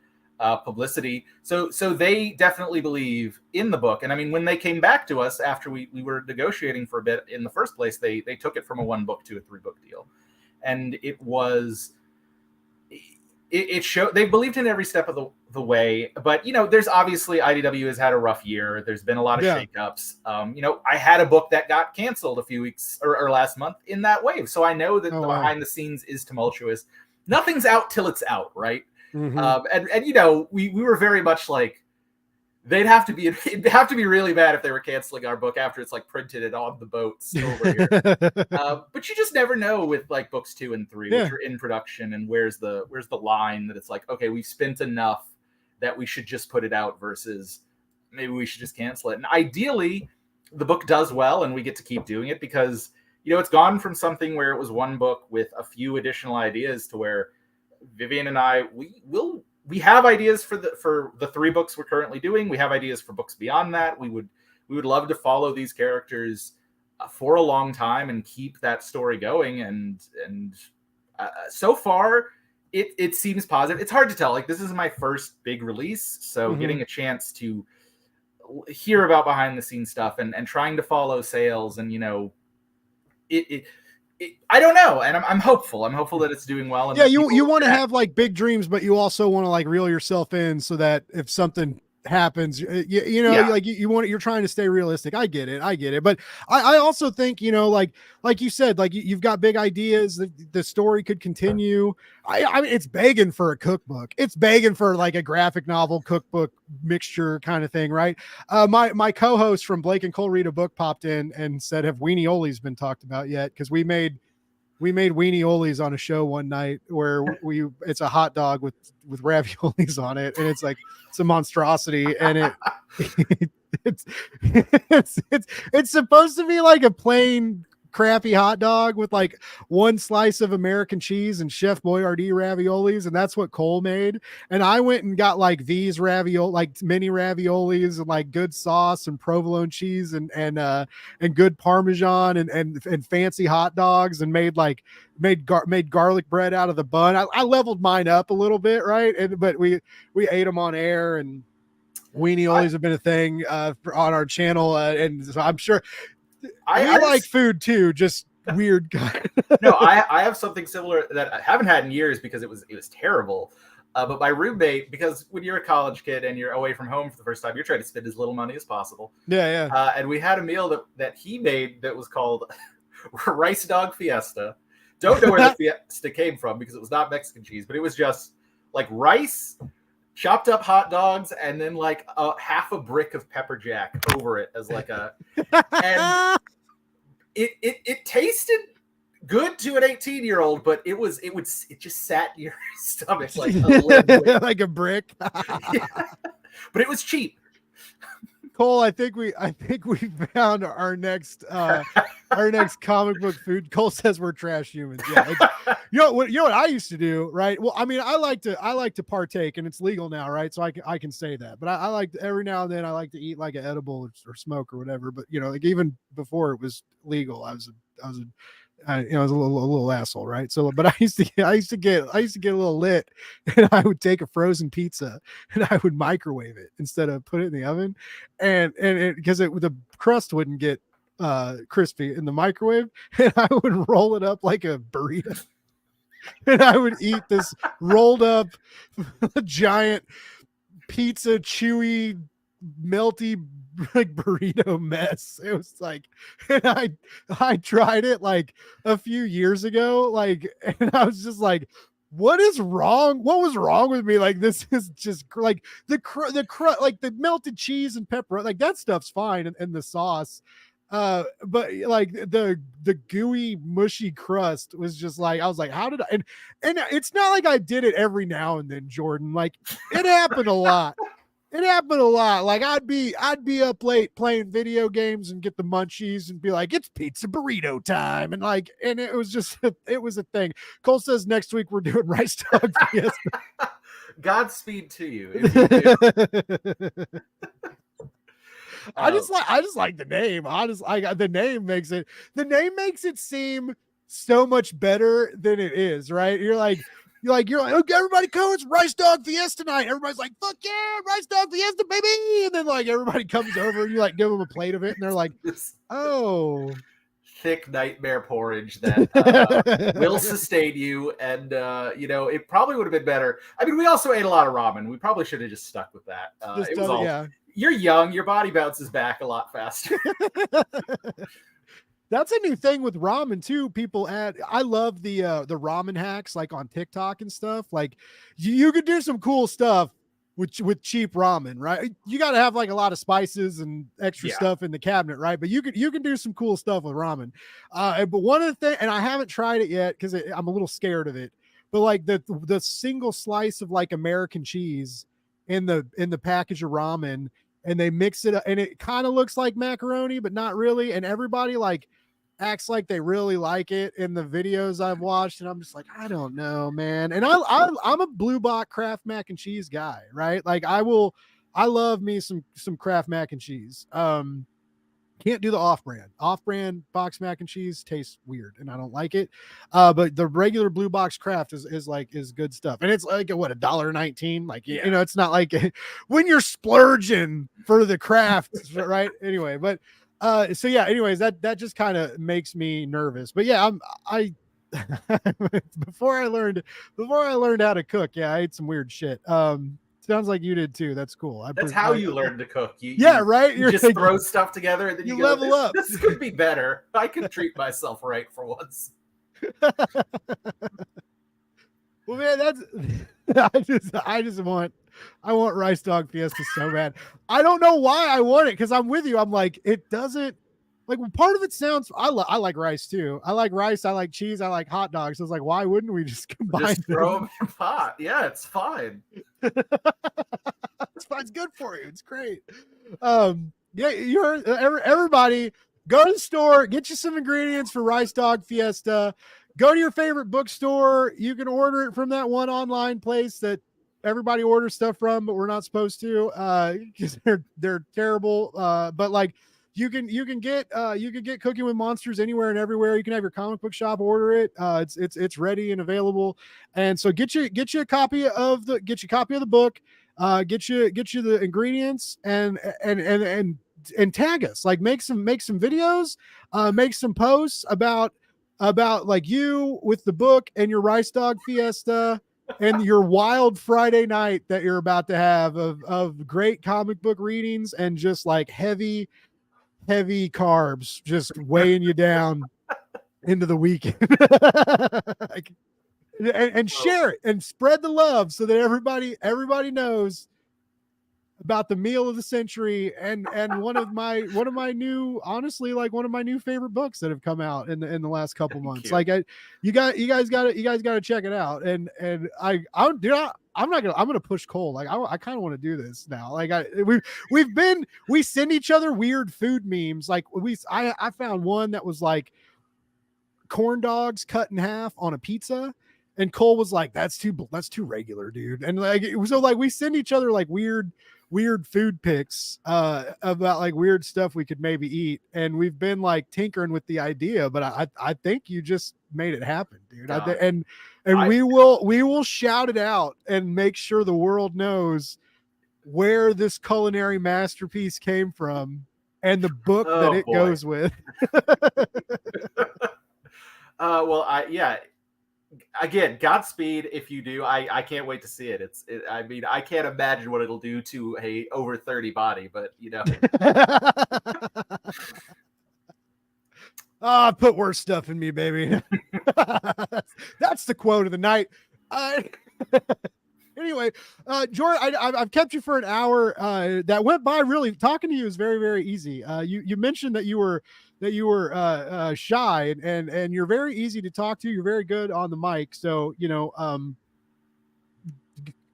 publicity. So they definitely believe in the book. And I mean, when they came back to us after we were negotiating for a bit in the first place, they took it from a 1-book to a 3-book deal. And it showed they believed in every step of the way. But, there's obviously, IDW has had a rough year. There's been a lot of shakeups. I had a book that got canceled a few weeks or last month in that wave. So I know that the behind the scenes is tumultuous. Nothing's out till it's out, right? Mm-hmm. We were very much like, it'd have to be really bad if they were canceling our book after it's like printed and on the boats over here. But you just never know with like books 2 and 3, which are in production, and where's the line that it's like, okay, we've spent enough that we should just put it out, versus maybe we should just cancel it. And ideally the book does well and we get to keep doing it, because it's gone from something where it was 1 book with a few additional ideas to where Vivian and I, we have ideas for the 3 books we're currently doing. We have ideas for books beyond that. We would love to follow these characters for a long time and keep that story going. And so far, it seems positive. It's hard to tell. Like, this is my first big release, so getting a chance to hear about behind the scenes stuff and trying to follow sales, and I don't know, and I'm hopeful. I'm hopeful that it's doing well. And you want to have like big dreams, but you also want to like reel yourself in so that if something happens, like you're trying to stay realistic. I get it. But I also think, like you said, like you've got big ideas. The story could continue. I mean, it's begging for a cookbook. It's begging for like a graphic novel cookbook mixture kind of thing, right? My co-host from Blake and Cole Read a Book popped in and said, have Weenie Oli's been talked about yet? Because we made Weenie Oli's on a show one night where it's a hot dog with raviolis on it, and it's like, it's a monstrosity, and it's supposed to be like a plain crappy hot dog with like one slice of American cheese and Chef Boyardee raviolis, and that's what Cole made. And I went and got like these ravioli, like mini raviolis, and like good sauce and provolone cheese and good Parmesan and fancy hot dogs, and made garlic bread out of the bun. I leveled mine up a little bit, right? But we ate them on air, and weeniolies have been a thing on our channel, and so I'm sure I like food too, just weird. No, I have something similar that I haven't had in years because it was terrible. But my roommate, because when you're a college kid and you're away from home for the first time, you're trying to spend as little money as possible. Yeah. And we had a meal that he made that was called Rice Dog Fiesta. Don't know where the fiesta came from because it was not Mexican cheese, but it was just like rice, chopped up hot dogs, and then like half a brick of pepper jack over it as like a, and it tasted good to an 18-year-old, but it just sat in your stomach like a like a brick. Yeah. But it was cheap. Cole, I think we found our next comic book food. Cole says we're trash humans. Yeah, you know what I used to do, right? Well, I mean, I like to partake, and it's legal now, right? So I can say that. But I like every now and then I like to eat like an edible or smoke or whatever. But like even before it was legal, I was a little asshole, right? So, but I used to get a little lit, and I would take a frozen pizza and I would microwave it instead of put it in the oven, and because the crust wouldn't get crispy in the microwave, and I would roll it up like a burrito, and I would eat this rolled up giant pizza, chewy, melty like burrito mess. It was like, and I tried it like a few years ago, like, and I was just like, what is wrong? What was wrong with me? Like, this is just like like the melted cheese and pepper, like that stuff's fine, and the sauce. But like the gooey mushy crust was just like, I was like, how did I, and it's not like I did it every now and then, Jordan. Like it happened a lot. It happened a lot. Like I'd be up late playing video games and get the munchies and be like, it's pizza burrito time. And it was just, it was a thing. Cole says next week we're doing rice dog fiesta. Godspeed to you. I just like the name. The name makes it seem so much better than it is, right? You're like, okay, everybody come, it's Rice Dog Fiesta tonight. Everybody's like, fuck yeah, Rice Dog Fiesta, baby. And then like everybody comes over and you like give them a plate of it, and they're like, oh, thick nightmare porridge that will sustain you. And it probably would have been better. I mean, we also ate a lot of ramen. We probably should have just stuck with that. You're young, your body bounces back a lot faster. That's a new thing with ramen too. People add, I love the ramen hacks like on TikTok and stuff. Like you could do some cool stuff with cheap ramen, right? You got to have like a lot of spices and extra stuff in the cabinet, right? But you can do some cool stuff with ramen. But one of the things, and I haven't tried it yet because I'm a little scared of it, but like the single slice of like American cheese in the package of ramen, and they mix it up, and it kind of looks like macaroni, but not really. And everybody like acts like they really like it in the videos I've watched, and I'm just like, I don't know, man. And I'm a Blue Box Kraft mac and cheese guy, right? Like I love me some Kraft mac and cheese. Can't do the off-brand box mac and cheese tastes weird and I don't like it. But the regular Blue Box Kraft is good stuff. And it's like what, $1.19? Like, it's not like when you're splurging for the Kraft, right? Anyway, but so yeah, anyways, that just kind of makes me nervous. But yeah, I before I learned how to cook, I ate some weird shit. Sounds like you did too. That's cool. That's how you learn to cook. Right. You just throw stuff together and then you level up. This could be better. I could treat myself right for once. Well, man, I want Rice Dog Fiesta so bad. I don't know why I want it, because I'm with you. I'm like, it doesn't, like, part of it sounds, I like rice too. I like rice, I like cheese, I like hot dogs. So it's like, why wouldn't we just combine them? Throw them in pot. Yeah, it's fine. It's fine. It's good for you. It's great. Yeah, everybody Go to the store, get you some ingredients for Rice Dog Fiesta. Go to your favorite bookstore. You can order it from that one online place that everybody orders stuff from, but we're not supposed to because they're terrible. But like you can get Cooking with Monsters anywhere and everywhere. You can have your comic book shop order it. It's ready and available. And so get you a copy of the book. Get you the ingredients and tag us, like make some videos, make some posts about like you with the book and your Rice Dog Fiesta and your wild Friday night that you're about to have of great comic book readings and just like heavy carbs just weighing you down into the weekend. Like, and share it and spread the love so that everybody knows about the meal of the century and one of my new, honestly, like one of my new favorite books that have come out in the last couple months. Like you guys got to check it out. And I'm gonna push Cole. Like I kind of want to do this now. Like we send each other weird food memes. Like I found one that was like corn dogs cut in half on a pizza. And Cole was like, that's too regular, dude. And like, so like we send each other like weird food pics about like weird stuff we could maybe eat. And we've been like tinkering with the idea, but I think you just made it happen, dude. We will shout it out and make sure the world knows where this culinary masterpiece came from and the book that it goes with. Again, Godspeed if you do. I can't wait to see it. I mean, I can't imagine what it'll do to a over 30 body, but you know. Oh, put worse stuff in me, baby. That's the quote of the night. Anyway, Jordan, I've kept you for an hour. That went by really. Talking to you is very, very easy. You mentioned that you were shy and you're very easy to talk to. You're very good on the mic. So, you know,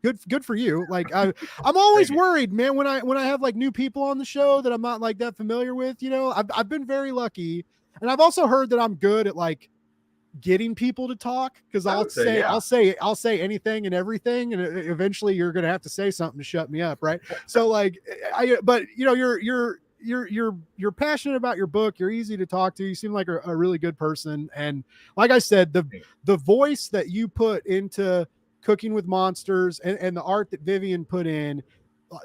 good for you. Like I'm always worried, man, when I have like new people on the show that I'm not like that familiar with, you know. I've been very lucky. And I've also heard that I'm good at like getting people to talk, because I'll say anything and everything, and eventually you're gonna have to say something to shut me up, right? So like but you know, you're passionate about your book. You're easy to talk to. You seem like a really good person. And like I said, the voice that you put into Cooking with Monsters and the art that Vivian put in,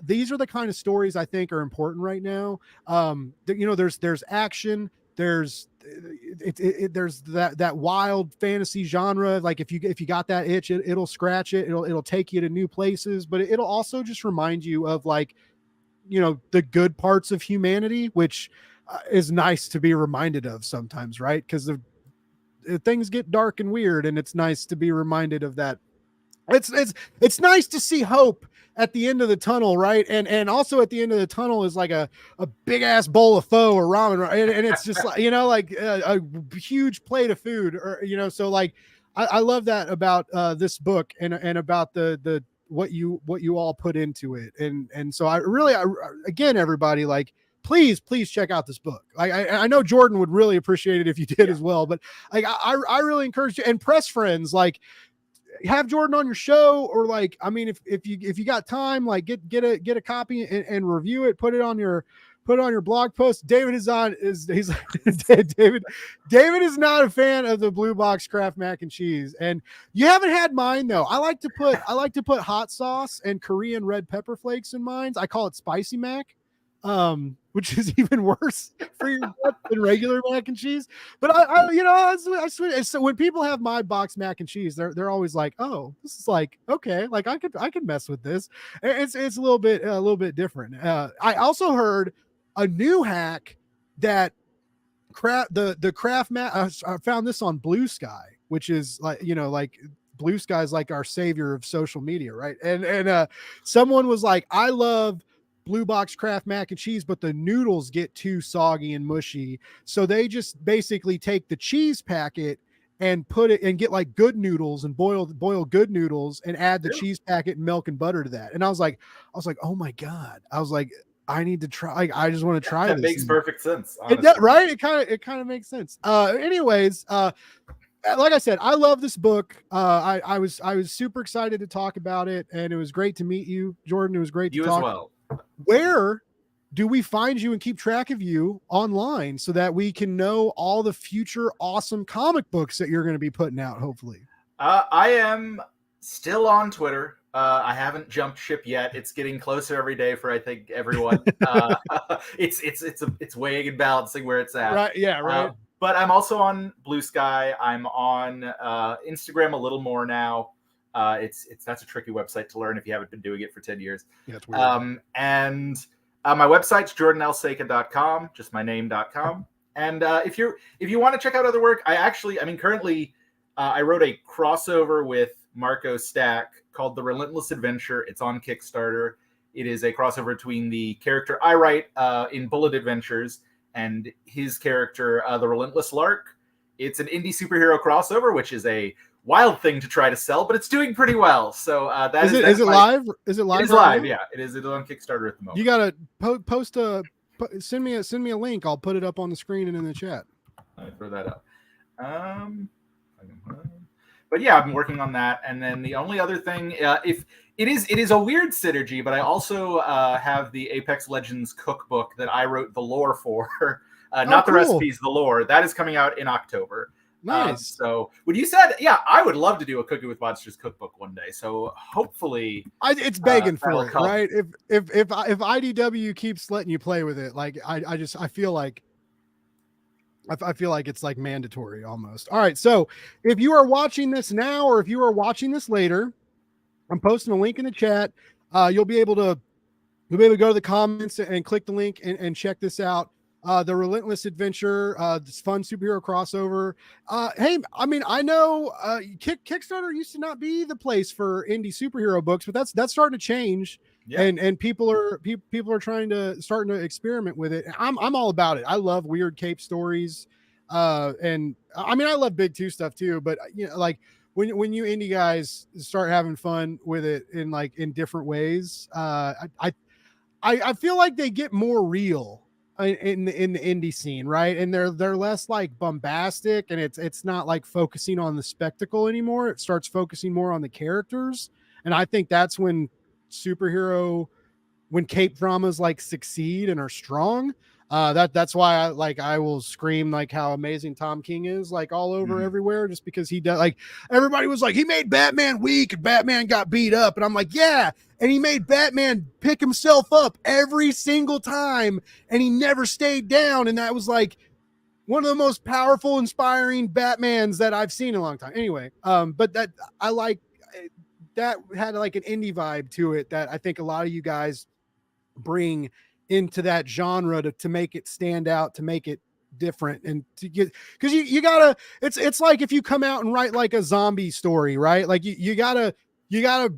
these are the kind of stories I think are important right now. You know, there's action, there's that wild fantasy genre. Like if you got that itch, it'll scratch it. It'll take you to new places, but it'll also just remind you of like, you know, the good parts of humanity, which is nice to be reminded of sometimes, right? Because things get dark and weird, and it's nice to be reminded of that. It's nice to see hope at the end of the tunnel, right? And also at the end of the tunnel is like a big ass bowl of pho or ramen, and it's just like, you know, like a huge plate of food, or you know. So like I love that about this book and about the what you all put into it. And so I again, everybody, like, please check out this book. Like I know Jordan would really appreciate it if you did as well, but like I really encourage you, and press friends, like, have Jordan on your show, or like, I mean, if you got time, like get a copy and review it, put it on your blog post. David is David is not a fan of the Blue Box Kraft mac and cheese, and you haven't had mine though. I like to put hot sauce and Korean red pepper flakes in mine. I call it spicy mac, which is even worse for your gut than regular mac and cheese. But I you know, I swear, so when people have my box mac and cheese, they're always like, oh, this is like, okay, like I could mess with this. It's a little bit different. I also heard a new hack that the Kraft mac. I found this on Blue Sky, which is like, you know, like Blue Sky is like our savior of social media, right? And someone was like, I love Blue Box Kraft mac and cheese, but the noodles get too soggy and mushy. So they just basically take the cheese packet and put it and get like good noodles and boil good noodles and add the cheese packet and milk and butter to that. And I was like, oh my God. I was like, I need to try. I just want to try That this. makes perfect sense. It does, right? It kind of makes sense. Anyways, like I said, I love this book. I was super excited to talk about it, and it was great to meet you, Jordan. It was great to You talk. as well. Where do we find you and keep track of you online so that we can know all the future awesome comic books that you're going to be putting out? Hopefully, I am still on Twitter. I haven't jumped ship yet. It's getting closer every day for I think everyone. It's weighing and balancing where it's at. right? Yeah, right. But I'm also on Blue Sky. I'm on Instagram a little more now. It's that's a tricky website to learn if you haven't been doing it for 10 years. Yeah, it's weird. And my website's jordanalsaqa.com, just my name.com. And if you want to check out other work, currently I wrote a crossover with Marco Stack called The Relentless Adventure. It's on Kickstarter. It is a crossover between the character I write in Bullet Adventures and his character, the Relentless Lark. It's an indie superhero crossover, which is a wild thing to try to sell, but it's doing pretty well. So that is it live? Is it live? It is live. Yeah, it is. It's on Kickstarter at the moment. You gotta post send me a link. I'll put it up on the screen and in the chat. Let me throw that up. But yeah, I've been working on that. And then the only other thing, if it is a weird synergy, but I also have the Apex Legends cookbook that I wrote the lore for. Not the recipes, the lore. That is coming out in October. Nice. So when you said, yeah, I would love to do a Cooking with Monsters cookbook one day. So hopefully, it's begging for it, right? If IDW keeps letting you play with it, like I feel like it's like mandatory almost. All right, so if you are watching this now or if you are watching this later, I'm posting a link in the chat. You'll be able to go to the comments and click the link and check this out. The Relentless Adventure, this fun superhero crossover. Hey, I mean, I know Kickstarter used to not be the place for indie superhero books, but that's starting to change. Yeah. And people are starting to experiment with it. I'm all about it. I love weird cape stories. And I mean, I love big two stuff too, but you know, like when you indie guys start having fun with it in different ways, I feel like they get more real in the indie scene, right? And they're less like bombastic, and it's not like focusing on the spectacle anymore. It starts focusing more on the characters, and I think that's when cape dramas like succeed and are strong. That's why I will scream like how amazing Tom King is, like all over everywhere, just because he does. Like everybody was like, he made Batman weak and Batman got beat up, and I'm like, yeah, and he made Batman pick himself up every single time, and he never stayed down, and that was like one of the most powerful, inspiring Batmans that I've seen in a long time. Anyway, but that had like an indie vibe to it that I think a lot of you guys bring into that genre to make it stand out, to make it different, and to get, because you gotta, it's like if you come out and write like a zombie story, right? Like you gotta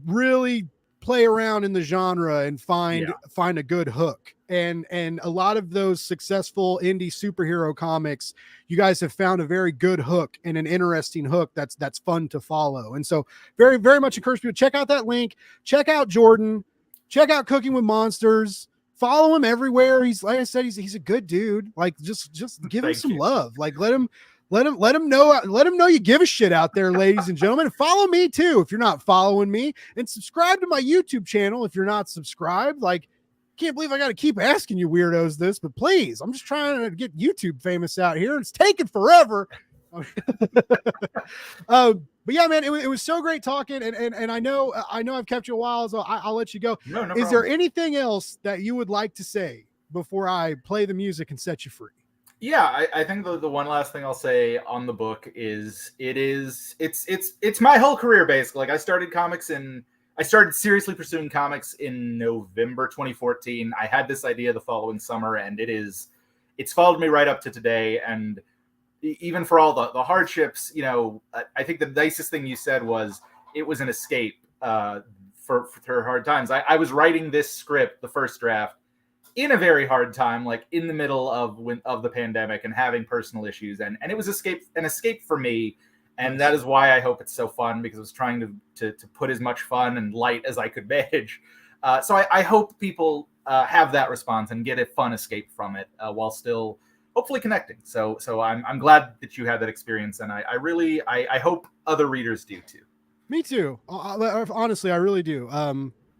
really play around in the genre and find a good hook. And a lot of those successful indie superhero comics, you guys have found a very good hook and an interesting hook that's fun to follow. And so very, very much encourage people to check out that link, check out Jordan, check out Cooking with Monsters, follow him everywhere. He's, like I said, he's a good dude. Like just give him some love. Like let him know you give a shit out there, ladies and gentlemen. And follow me too if you're not following me, and subscribe to my YouTube channel if you're not subscribed. Like, can't believe I got to keep asking you weirdos this, but please, I'm just trying to get YouTube famous out here. It's taking forever. But yeah, man, it was so great talking, and I know I've kept you a while, so I'll let you go. No Is problem. there anything else that you would like to say before I play the music and set you free? Yeah, I think the one last thing I'll say on the book is it's my whole career basically. Like I started seriously pursuing comics in November 2014. I had this idea the following summer, and it's followed me right up to today. And even for all the hardships, you know, I think the nicest thing you said was it was an escape for hard times. I was writing this script, the first draft, in a very hard time, like in the middle of the pandemic and having personal issues, and it was an escape for me, and that is why I hope it's so fun, because I was trying to put as much fun and light as I could manage. So I hope people have that response and get a fun escape from it while still hopefully connecting. So I'm glad that you had that experience, and I hope other readers do too. Me too. Honestly, I really do.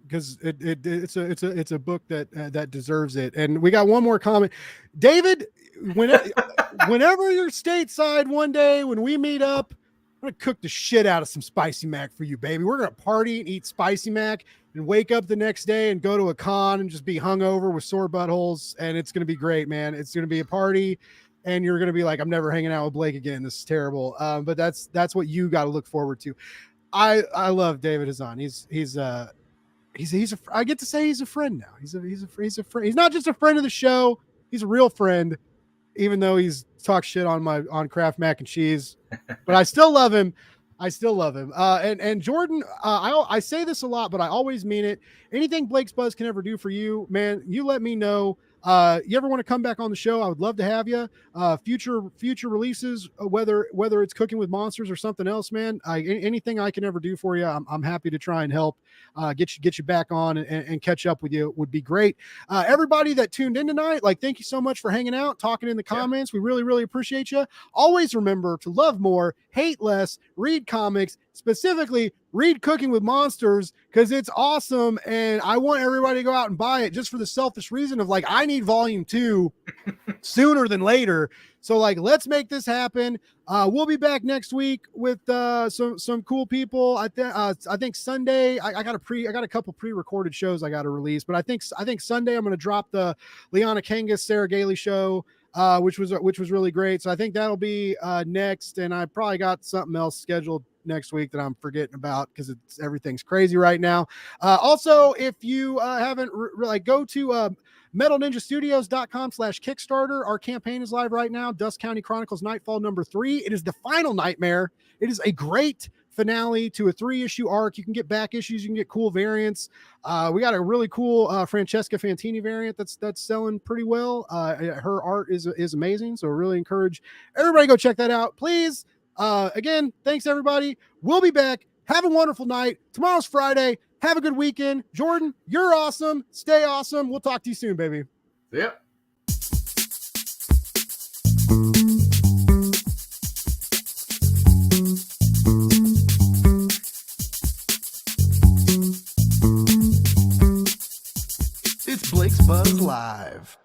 Because it's a book that deserves it. And we got one more comment, David. Whenever you're stateside one day, when we meet up, I'm gonna cook the shit out of some spicy mac for you, baby. We're gonna party and eat spicy mac and wake up the next day and go to a con and just be hungover with sore buttholes, and it's gonna be great, man. It's gonna be a party, and you're gonna be like, I'm never hanging out with Blake again. This is terrible. But that's what you got to look forward to. I love David Hazan. I get to say he's a friend now. He's a friend. He's not just a friend of the show. He's a real friend, even though he's talked shit on Kraft mac and cheese, but I still love him. And Jordan, I say this a lot, but I always mean it. Anything Blake's Buzz can ever do for you, man, you let me know. You ever want to come back on the show? I would love to have you. Future releases, whether it's Cooking with Monsters or something else, man. Anything I can ever do for you, I'm happy to try and help. Get you back on and catch up with you would be great. Everybody that tuned in tonight, thank you so much for hanging out, talking in the comments. We really, really appreciate you. Always remember to love more, hate less, read comics, specifically read Cooking with Monsters, because it's awesome. And I want everybody to go out and buy it just for the selfish reason of I need volume 2 sooner than later. So let's make this happen. We'll be back next week with some cool people. I think Sunday I got a couple pre-recorded shows I got to release, but I think Sunday I'm going to drop the Liana Kangas Sarah Gailey show, which was really great. So I think that'll be next, and I probably got something else scheduled next week that I'm forgetting about because everything's crazy right now. Also, if you haven't go to metalninjastudios.com/Kickstarter. Our campaign is live right now. Dust County Chronicles Nightfall #3. It is the final nightmare. It is a great finale to a 3-issue arc. You can get back issues. You can get cool variants. We got a really cool Francesca Fantini variant that's selling pretty well. Her art is amazing. So I really encourage everybody go check that out, please. Again, thanks everybody. We'll be back. Have a wonderful night. Tomorrow's Friday. Have a good weekend. Jordan, you're awesome. Stay awesome. We'll talk to you soon, baby. Yep. It's Blake's Buzz Live.